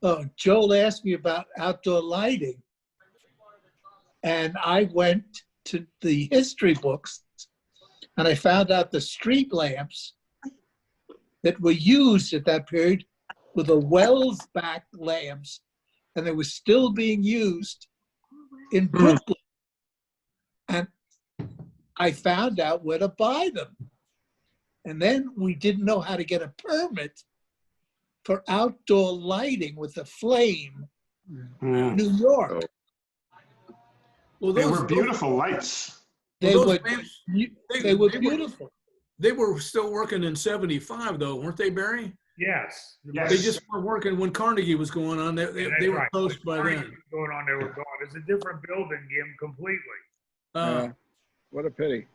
Oh, Joel asked me about outdoor lighting. And I went to the history books and I found out the street lamps that were used at that period were the Wells back lamps, and they were still being used in Brooklyn. And I found out where to buy them. And then we didn't know how to get a permit for outdoor lighting with a flame, Yeah. New York. Well, They were beautiful lights. They those were, lamps, they were beautiful. They were still working in 75 though, weren't they, Barry? Yes. Yes. They just weren't working when Carnegie was going on. They That's were right. closed by When then. Carnegie was going on, they were gone. It's a different building, Jim, completely. What a pity.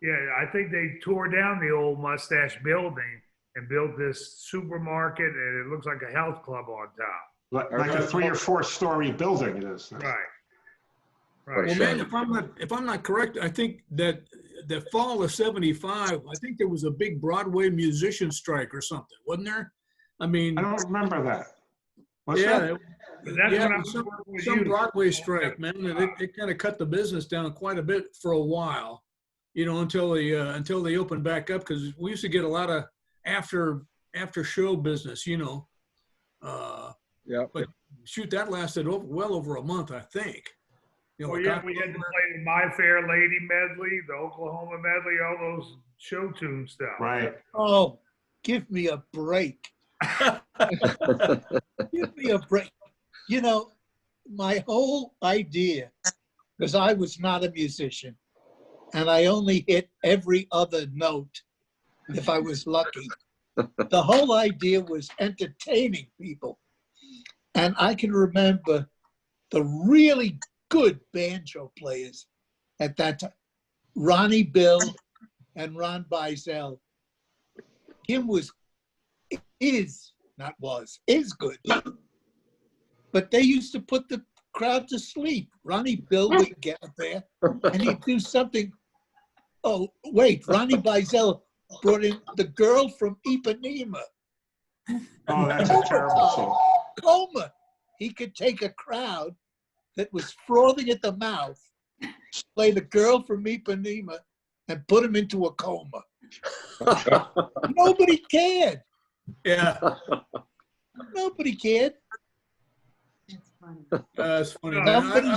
Yeah, I think they tore down the old Mustache building and built this supermarket, and it looks like a health club on top. Like a 3 or 4 story building it is. Right. What a Right. Well, man, shame. if I'm not correct, I think that the fall of 75, I think there was a big Broadway musician strike or something, wasn't there? I mean, I don't remember that. Was yeah, there? But that's yeah, when I was some, working with some you. Broadway strike, man, and it kind of cut the business down quite a bit for a while, until they opened back up, because we used to get a lot of after show business, Yeah. But shoot, that lasted well over a month, I think. Oh, yeah, we had to play the My Fair Lady medley, the Oklahoma medley, all those show tune stuff. Right. Oh, give me a break. Give me a break. My whole idea, because I was not a musician, and I only hit every other note if I was lucky. The whole idea was entertaining people. And I can remember the really good banjo players at that time. Ronnie Bill and Ron Bizel. Jim is good. But they used to put the crowd to sleep. Ronnie Bill would get up there and he'd do something. Oh, wait, Ronnie Bizel brought in The Girl from Ipanema. Oh, that's a terrible song. Coma. he could take a crowd that was frothing at the mouth, play the girl from Ipanema, and put him into a coma. Nobody cared. Yeah, Nobody cared. that's funny. Somebody,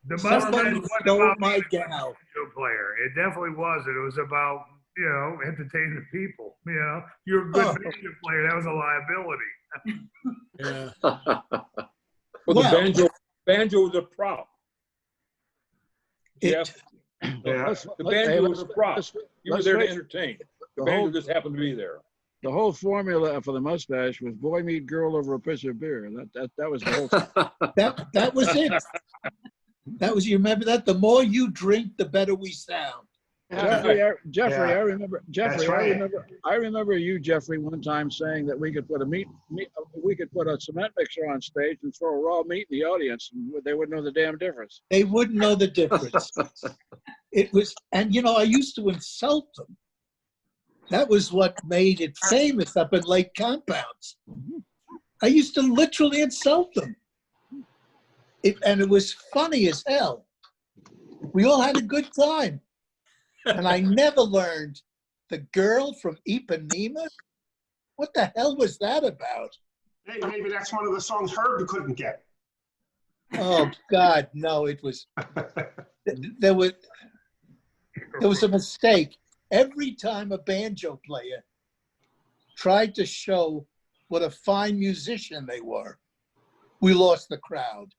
The mustache somebody wasn't stole about my being a gal. banjo player. It definitely wasn't. It was about, entertaining the people. You're a good Oh. banjo player. That was a liability. Yeah. Well, the banjo was a prop. It- Jeff, Yeah. the banjo was a prop. You were let's there to face it, entertain. The the banjo whole- just happened to be there. The whole formula for the mustache was boy meet girl over a pitcher of beer. That was the whole thing. That was it. That was, you remember that? The more you drink, the better we sound. Jeffrey, I Yeah. remember. Jeffrey, That's right. I remember you, Jeffrey, one time saying that we could put we could put a cement mixer on stage and throw raw meat in the audience, and they wouldn't know the damn difference. They wouldn't know the difference. It was, and I used to insult them. That was what made it famous up in Lake Compounds. I used to literally insult them. And it was funny as hell. We all had a good time. And I never learned the girl from Ipanema. What the hell was that about? Hey, maybe that's one of the songs Herb couldn't get. Oh God, no! It was there was a mistake. Every time a banjo player tried to show what a fine musician they were, we lost the crowd.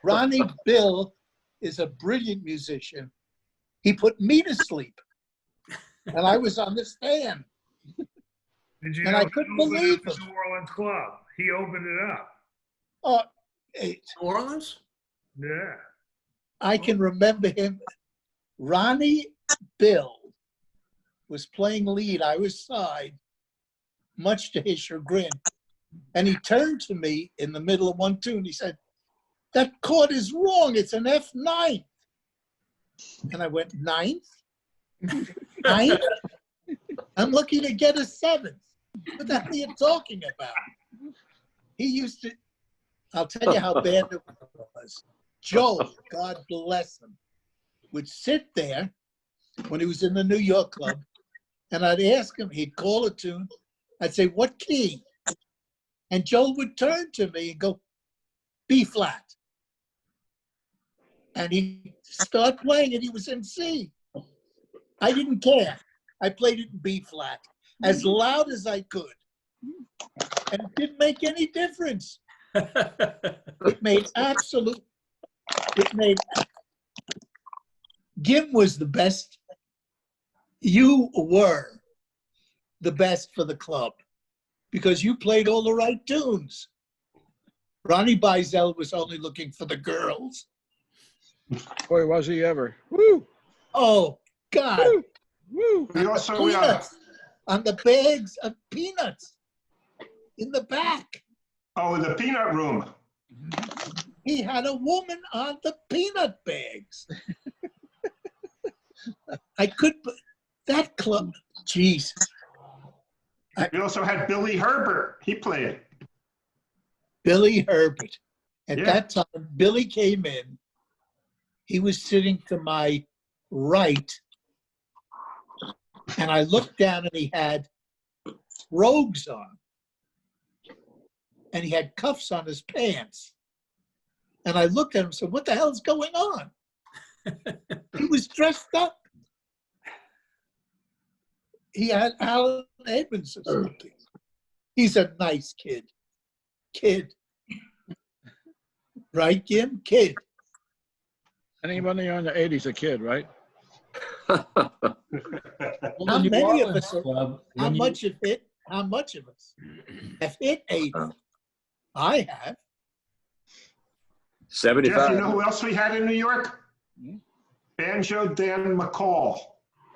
Ronnie Bill is a brilliant musician. He put me to sleep, and I was on the stand. Did you And know I he couldn't opened believe up the him. New Orleans club? He opened it up. Oh, New Orleans? Yeah. I can remember him. Ronnie Bill was playing lead. I was side, much to his chagrin. And he turned to me in the middle of one tune. He said, "That chord is wrong. It's an F9." And I went, "Ninth? Ninth? I'm looking to get a seventh. What the hell are you talking about?" He used to, I'll tell you how bad it was. Joe, God bless him, would sit there when he was in the New York club, and I'd ask him, he'd call a tune. I'd say, "What key?" And Joe would turn to me and go, "B flat." And he'd start playing it. He was in C. I didn't care. I played it in B flat as loud as I could. And it didn't make any difference. It made Gim was the best. You were the best for the club because you played all the right tunes. Ronnie Beizell was only looking for the girls. Boy, was he ever. Woo! Oh, God. Woo! Woo! We also, Peanuts on the bags of peanuts in the back. in the peanut room. He had a woman on the peanut bags. I could, that club, Jesus. We also had Billy Herbert. He played. Billy Herbert. At Yeah. that time, Billy came in. He was sitting to my right. And I looked down and he had brogues on. And he had cuffs on his pants. And I looked at him and said, "What the hell's going on?" He was dressed up. He had Alan Edmonds or something. He's a nice kid. Kid. Right, Jim? Kid. Anybody on the 80s a kid, right? Well, How the New many of Orleans us are- Club, How when you- much of it? How much of us have hit 80? I have. Jeff, 75. you know who else we had in New York? Banjo Dan McCall.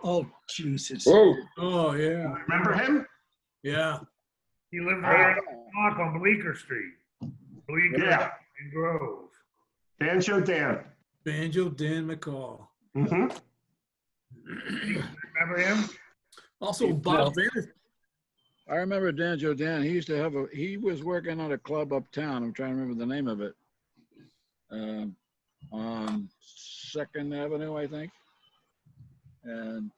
Oh, Jesus. Whoa. Oh, yeah. Remember him? Yeah. He lived right on Bleecker Street. Bleecker Yeah. and Grove. Banjo Dan. Banjo Dan McCall. Mm-hmm. Remember him? Also, Bob Vander. I remember Dan. He used to have he was working at a club uptown. I'm trying to remember the name of it. On 2nd Avenue, I think. And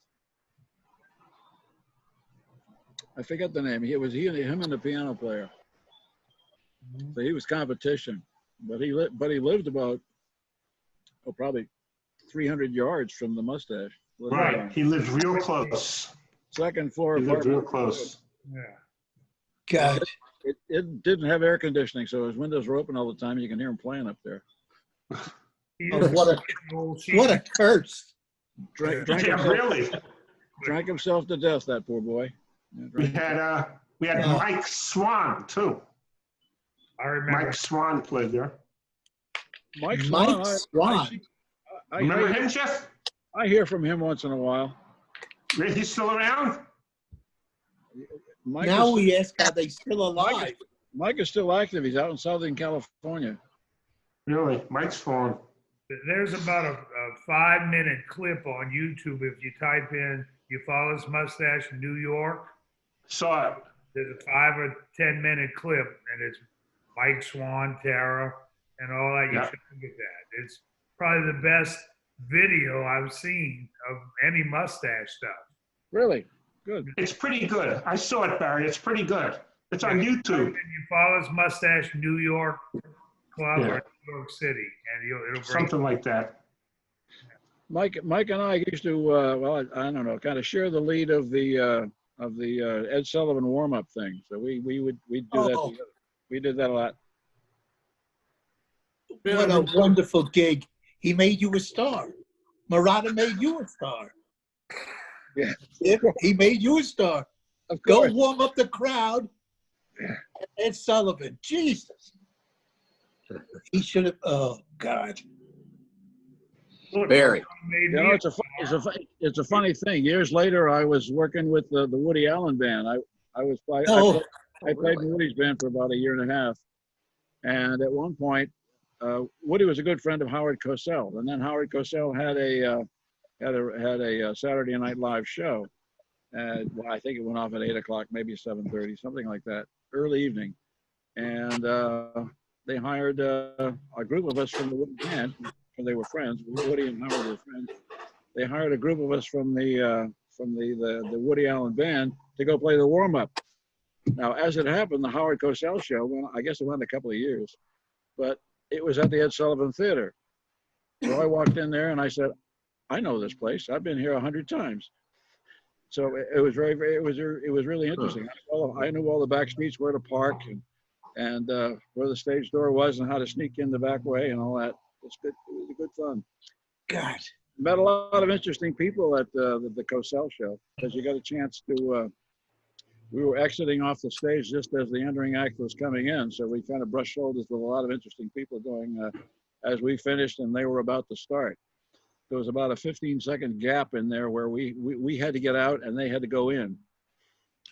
I forget the name. Him and the piano player. So he was competition, but he lived about probably 300 yards from the Mustache. Right. He lived real close. 2nd floor He lived apartment. real close. Yeah. God, It didn't have air conditioning, so his windows were open all the time. You can hear him playing up there. He oh, used what to a what a curse! Drank Yeah, really. drank himself to death, that poor boy. Yeah, We drank had Mike Swan too. I remember. Mike Swan played there. Mike Mike Swan. Swan. Remember him, Jeff? I hear from him once in a while. He's still around? Mike Now is, we ask, are they still alive? Mike is still active. He's out in Southern California. Really? Mike Swan. There's about a 5-minute clip on YouTube if you type in "You Follow His Mustache New York." Saw it. There's a 5 or 10-minute clip, and it's Mike Swan, Tara, and all that. You Yeah. should look at that. It's probably the best video I've seen of any mustache stuff. Really? Good. It's pretty good. I saw it, Barry. It's pretty good. It's on Type YouTube. in "You Follow His Mustache New York Club" Yeah. or New York City, and it'll bring Something like that. Mike and I used to, well, I don't know, kind of share the lead of the Ed Sullivan warm-up thing. So we'd do that Oh. together. We did that a lot. What a wonderful gig! He made you a star. Murata made you a star. Yeah. He made you a star. Of Go course. warm up the crowd. Ed Sullivan, Jesus. He should have. Oh God. Barry. made You me know, it's a funny thing. Years later, I was working with the Woody Allen band. I played in Woody's band for about a year and a half, and at one point, Woody was a good friend of Howard Cosell, and then Howard Cosell had a Saturday Night Live show, and well, I think it went off at 8 o'clock, maybe 7:30, something like that, early evening, and they hired a group of us from the Woody band. They were friends. Woody and Howard were friends. They hired a group of us from the Woody Allen band to go play the warm up. Now, as it happened, the Howard Cosell show, well, I guess it went a couple of years, but it was at the Ed Sullivan Theater. So I walked in there and I said, "I know this place. I've been here 100 times." So it was really interesting. I knew all the back streets, where to park, and where the stage door was, and how to sneak in the back way, and all that. It was good fun. God. Met a lot of interesting people at the Cosell show, because you got a chance to. We were exiting off the stage just as the entering act was coming in, so we kind of brushed shoulders with a lot of interesting people going as we finished and they were about to start. There was about a 15-second gap in there where we had to get out and they had to go in,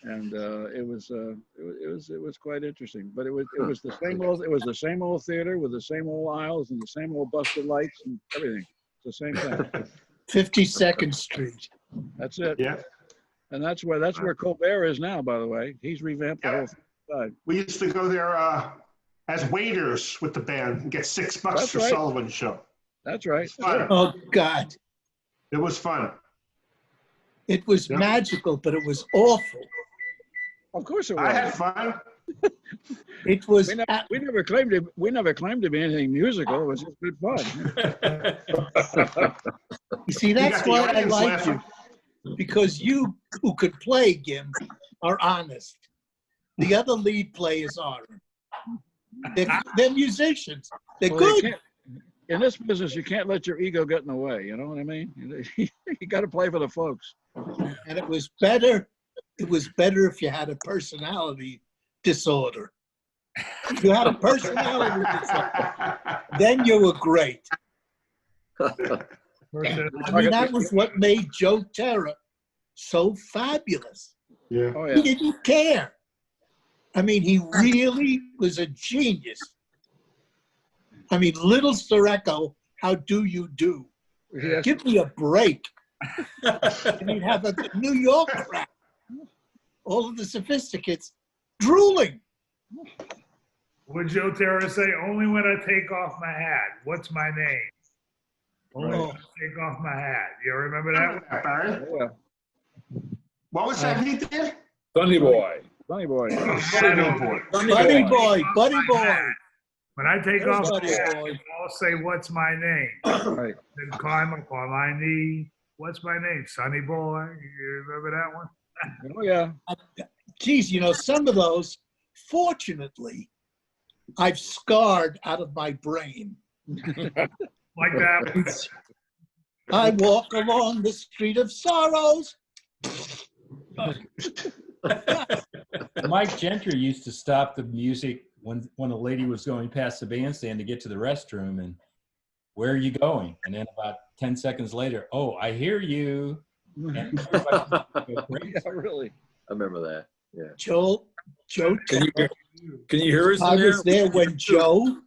and it was quite interesting. But it was the same old theater with the same old aisles and the same old busted lights and everything. It's the same thing. 52nd Street. That's it. Yeah. And that's where Colbert is now, by the way. He's revamped the whole side. We used to go there as waiters with the band and get $6 That's for right. Sullivan's show. That's right. It was fun. Oh God. It was fun. It was Yeah. magical, but it was awful. Of course it was. I had fun. It was. We never claimed to be anything musical. It was just good fun. You see, You that's got the why I audience like laughing. you, because you who could play, Gim, are honest. The other lead players aren't. They're musicians. They're Well, you good. can't- in this business, you can't let your ego get in the way. You know what I mean? You got to play for the folks. And it was better. It was better if you had a personality disorder. If you had a personality disorder, then you were great. I mean, that was what made Joe Terra so fabulous. Yeah. Oh He yeah. didn't care. I mean, he really was a genius. I mean, little Sirocco, how do you do? Yes. Give me a break. And he'd have a New York crowd. all of the sophisticates drooling. Would Joe Terra say, only when I take off my hat? What's my name? Only when I take off my hat. You remember that one? Barry? Yeah. What was that he did? Sunny boy. Sunny boy. Sunny boy. Buddy boy, buddy boy. When I take There's off my Buddy hat, boy. I'll say, what's my name? Right. Then climb up on my knee. What's my name? Sunny boy. You remember that one? Oh, yeah. Geez, you know, some of those, fortunately, I've scarred out of my brain. Like that. I walk along the street of sorrows. Mike Gentry used to stop the music when a lady was going past the bandstand to get to the restroom, and where are you going? And then about 10 seconds later, oh, I hear you. And Yeah, really. I remember that. Yeah. Joe, Can you hear us? I in was there? there when Joe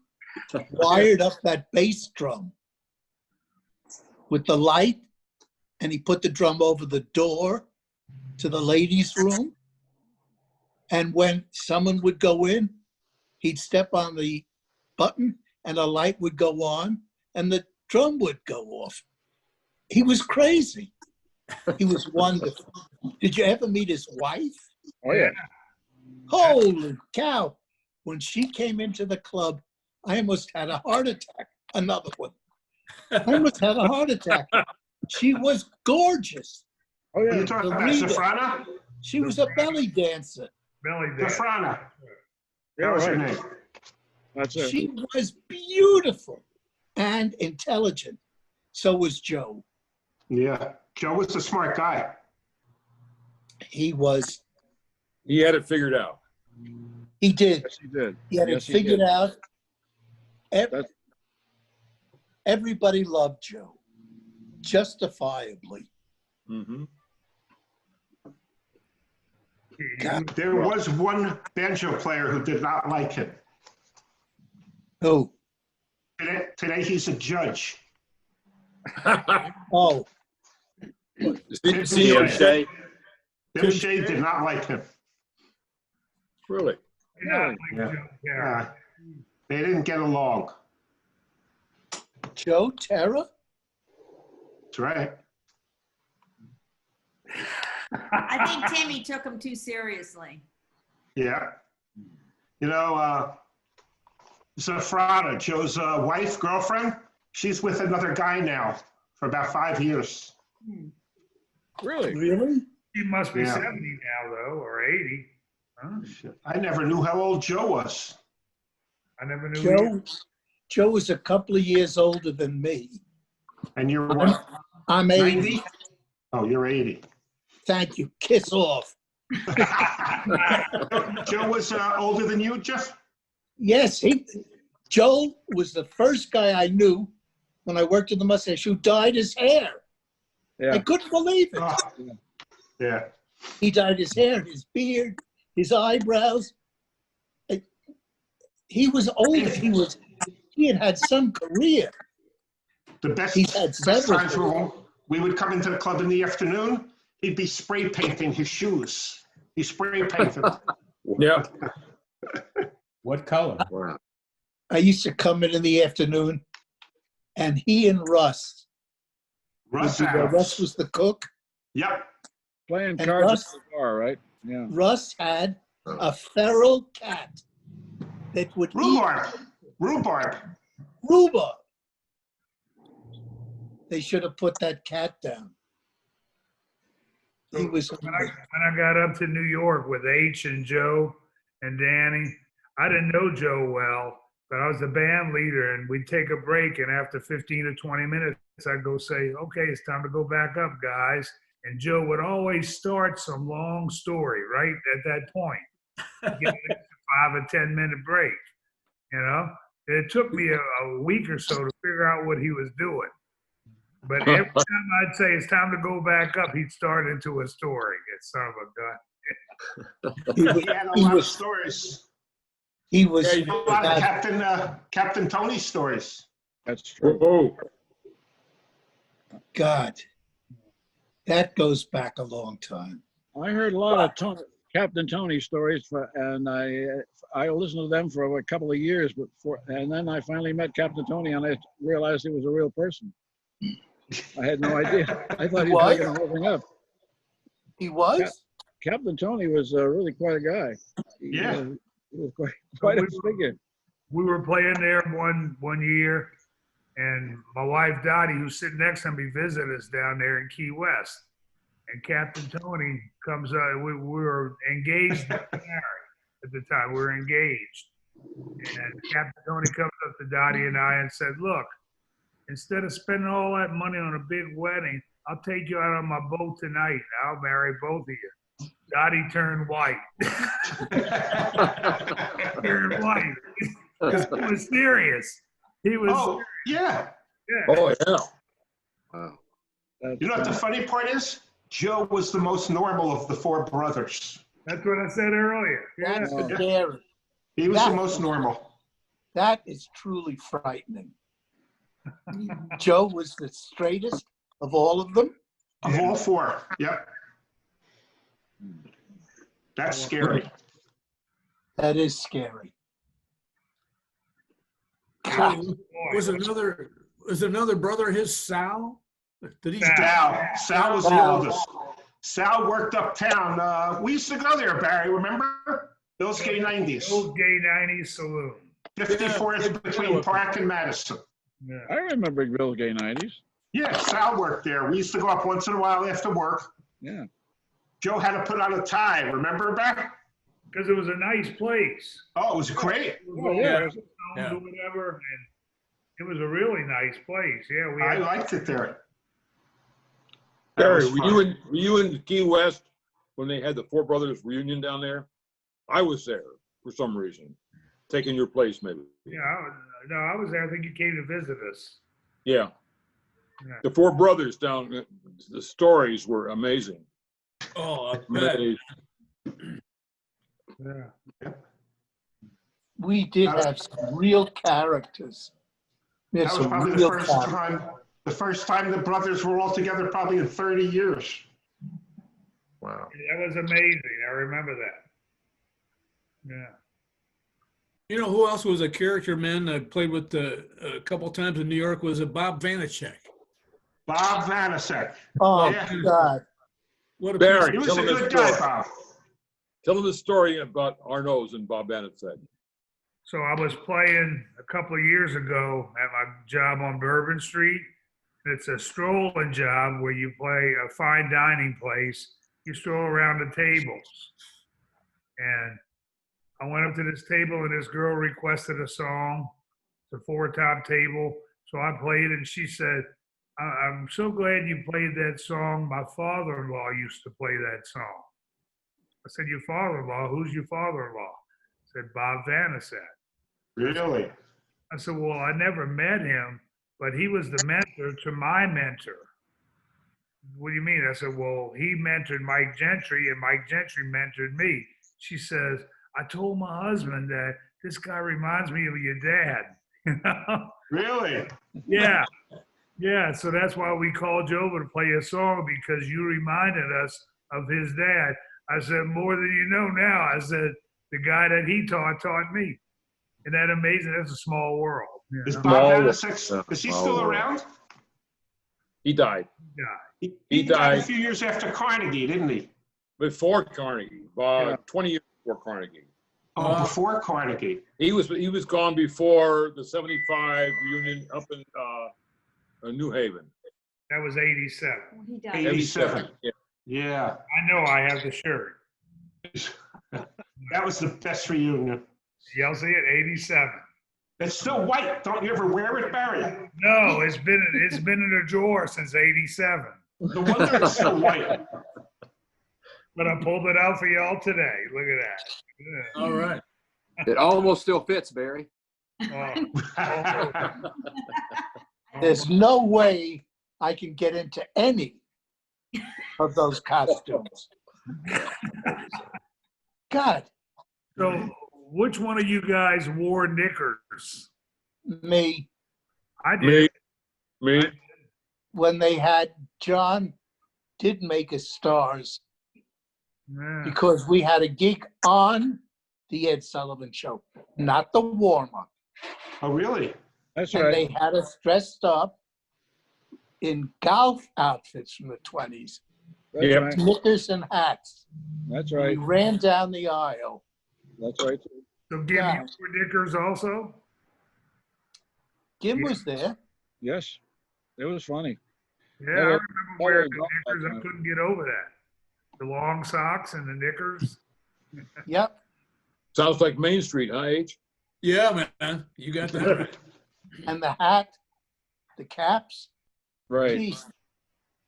wired up that bass drum with the light, and he put the drum over the door to the ladies' room. And when someone would go in, he'd step on the button and a light would go on and the drum would go off. He was crazy. He was wonderful. Did you ever meet his wife? Oh, yeah. Holy cow. When she came into the club, I almost had a heart attack. Another one. I almost had a heart attack. She was gorgeous. Oh, Are yeah. you talking about Rita. Safrana? She was a belly dancer. Billy did. Safrana. Yeah, That was her right. name. That's it. She was beautiful and intelligent. So was Joe. Yeah. Joe was a smart guy. He was, He had it figured out. he did. Yes, he did. He had Yes, it figured did. out. That's- Everybody loved Joe, justifiably. Mm-hmm. There was one banjo player who did not like him. Who? Today he's a judge. Oh, Tim Tim Shea. Tim Shea did not like him. Really? Not Yeah. like Joe Terra. They didn't get along. Joe Terra? That's right. I think Timmy took him too seriously. Yeah. You know, Zafrada, Joe's wife, girlfriend, she's with another guy now for about 5 years. Really? Really? He must be Yeah. 70 now, though, or 80. Huh? I never knew how old Joe was. I never knew. Joe was a couple of years older than me. And you're what? I'm 80. Oh, you're 80. Thank you. Kiss off. Joe was older than you, Jeff? Yes, Joe was the first guy I knew when I worked in the mustache who dyed his hair. Yeah. I couldn't believe it. Oh, yeah. He dyed his hair, his beard, his eyebrows. He was older. He had had some career. The best, He's had the best several times were we would come into the club in the afternoon. He'd be spray painting his shoes. He spray painted. Yeah. what color? Wow. I used to come in the afternoon, and he and Russ. Russ Russ Adams. was the cook. Yep. Playing And cards Russ- at the bar, right? Yeah. Russ had a feral cat that would eat Rhubarb. Rhubarb. rhubarb. They should have put that cat down. He was. When I got up to New York with H and Joe and Danny, I didn't know Joe well, but I was the band leader, and we'd take a break, and after 15 or 20 minutes, I'd go say, okay, it's time to go back up, guys. And Joe would always start some long story right at that point. Get an extra 5 or 10 minute break, you know? It took me a week or so to figure out what he was doing. But every time I'd say it's time to go back up, he'd start into a story. It's son of a gun. He had a lot of stories. He was. A lot of Captain Tony stories. That's true. Oh, God, that goes back a long time. I heard a lot of Tony. Captain Tony stories, and I listened to them for a couple of years, and then I finally met Captain Tony, and I realized he was a real person. I had no idea. I thought he was making the whole thing up. He was? Captain Tony was really quite a guy. Yeah. He was quite a figure. We were playing there one year, and my wife Dottie, who's sitting next to me, visited us down there in Key West. And Captain Tony comes up. We were engaged to marry at the time. We were engaged. And Captain Tony comes up to Dottie and I and said, look, instead of spending all that money on a big wedding, I'll take you out on my boat tonight. I'll marry both of you. Dottie turned white. Turned white. Because he was serious. He was. Oh, yeah. Yeah. Oh, yeah. Wow. You know what the funny part is? Joe was the most normal of the four brothers. That's what I said earlier. Yeah. That's scary. He was the most normal. That is truly frightening. Joe was the straightest of all of them? Of all four, yep. That's scary. That is scary. Was another brother of his, Sal? Did he? Sal was the oldest. Sal worked uptown. We used to go there, Barry, remember? Those gay 90s. Old gay 90s saloon. 54th between Park and Madison. Yeah. I remember Bill's Gay 90s. Yeah, Sal worked there. We used to go up once in a while after work. Yeah. Joe had to put on a tie, remember, Barry? Because it was a nice place. Oh, it was great. Oh, yeah. Or whatever, and it was a really nice place. Yeah, we. I liked it there. Barry, were you in Key West when they had the Four Brothers reunion down there? I was there for some reason, taking your place maybe. Yeah, I was there. I think you came to visit us. Yeah. Yeah. The Four Brothers down, the stories were amazing. Oh, I bet. Amazing. Yeah. We did have some real characters. We had That was some probably real the first time the brothers were all together, probably in 30 years. Wow. That was amazing. I remember that. Yeah. You know who else was a character man that played with a couple times in New York was Bob Vanacek. Bob Vanacek. Oh, Yeah. God. What a Barry, He was tell a him good the guy, story. Bob. Tell him the story about Arnaud's and Bob Vanacek. So I was playing a couple of years ago at my job on Bourbon Street. It's a strolling job where you play a fine dining place. You stroll around the tables. And I went up to this table and this girl requested a song. It's a four-top table. So I played and she said, I'm so glad you played that song. My father-in-law used to play that song. I said, your father-in-law? Who's your father-in-law? I said, Bob Vanacek. Really? I said, well, I never met him, but he was the mentor to my mentor. What do you mean? I said, well, he mentored Mike Gentry and Mike Gentry mentored me. She says, I told my husband that this guy reminds me of your dad. You know? Really? Yeah. Yeah. So that's why we called you over to play a song because you reminded us of his dad. I said, more than you know now. I said, the guy that he taught me. Isn't that amazing? That's a small world. You Is know? Bob Vanacek, is he still around? He died. Yeah. He died a died few years after Carnegie, didn't he? before Carnegie, 20 years before Carnegie. Oh, before Carnegie. He was gone before the 75 reunion up in New Haven. That was 87. He died. 87. Yeah. Yeah. I know I have the shirt. That was the best reunion. Y'all see it? 87. It's still white. Don't you ever wear it, Barry? No, it's been in a drawer since 87. No wonder it's still white. But I pulled it out for y'all today. Look at that. Yeah. All right. It almost still fits, Barry. Oh. There's no way I can get into any of those costumes. God. So, which one of you guys wore knickers? Me. I did. Me. When they had John did make us stars. Yeah. because we had a geek on the Ed Sullivan Show, not the warm-up. Oh, really? That's And right. they had us dressed up in golf outfits from the 20s, That's Yep. right. knickers and hats. That's We right. ran down the aisle. That's right. So Jim, Yeah. you were Knickers also? Jim Yeah. was there. Yes. It was funny. Yeah, I That remember was wearing the golf that knickers. I time. couldn't get over that. The long socks and the knickers. Yep. Sounds like Main Street, huh, H? Yeah, man, you got that right. And the hat, the caps. Right. Geez.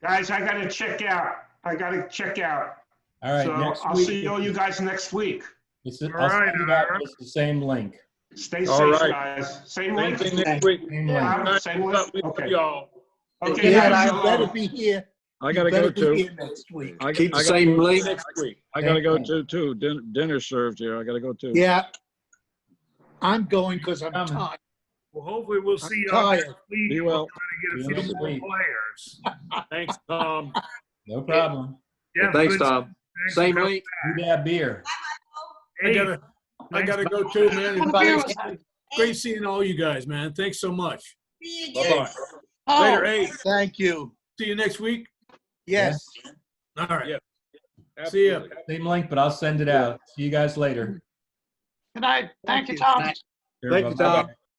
Guys, I gotta check out. I gotta check out. All right, So next I'll week. see all you guys next week. I'll All right, send it out. Ira. It's the same link. Stay All safe, right. guys. Same Same link? thing next week. Same Yeah, link. same link? We love Okay. y'all. Okay, Yeah, guys, you so, better be here. I gotta You better go be too. here next week. Keep the I same link. Next week. gotta go Same thing. too. Dinner served here. I gotta go too. Yeah. I'm going because I'm Coming. tired. Well, hopefully we'll see you I'm all next tired. week. Be and we'll well. try to See get you a few next more week. players. Thanks, Tom. No problem. Yeah, Thanks, good. Tom. Thanks Same for coming link. back. You got beer. I gotta go too, man. Have a beer with that. Great seeing all you guys, man. Thanks so much. Bye-bye. Oh, Later, hey, Thank you. see you next week. Yes. All right. Yeah. See ya. Absolutely. Same link, but I'll send it out. See you guys later. good night. Thank you, you. Tom. Thank you, Bye-bye. Tom.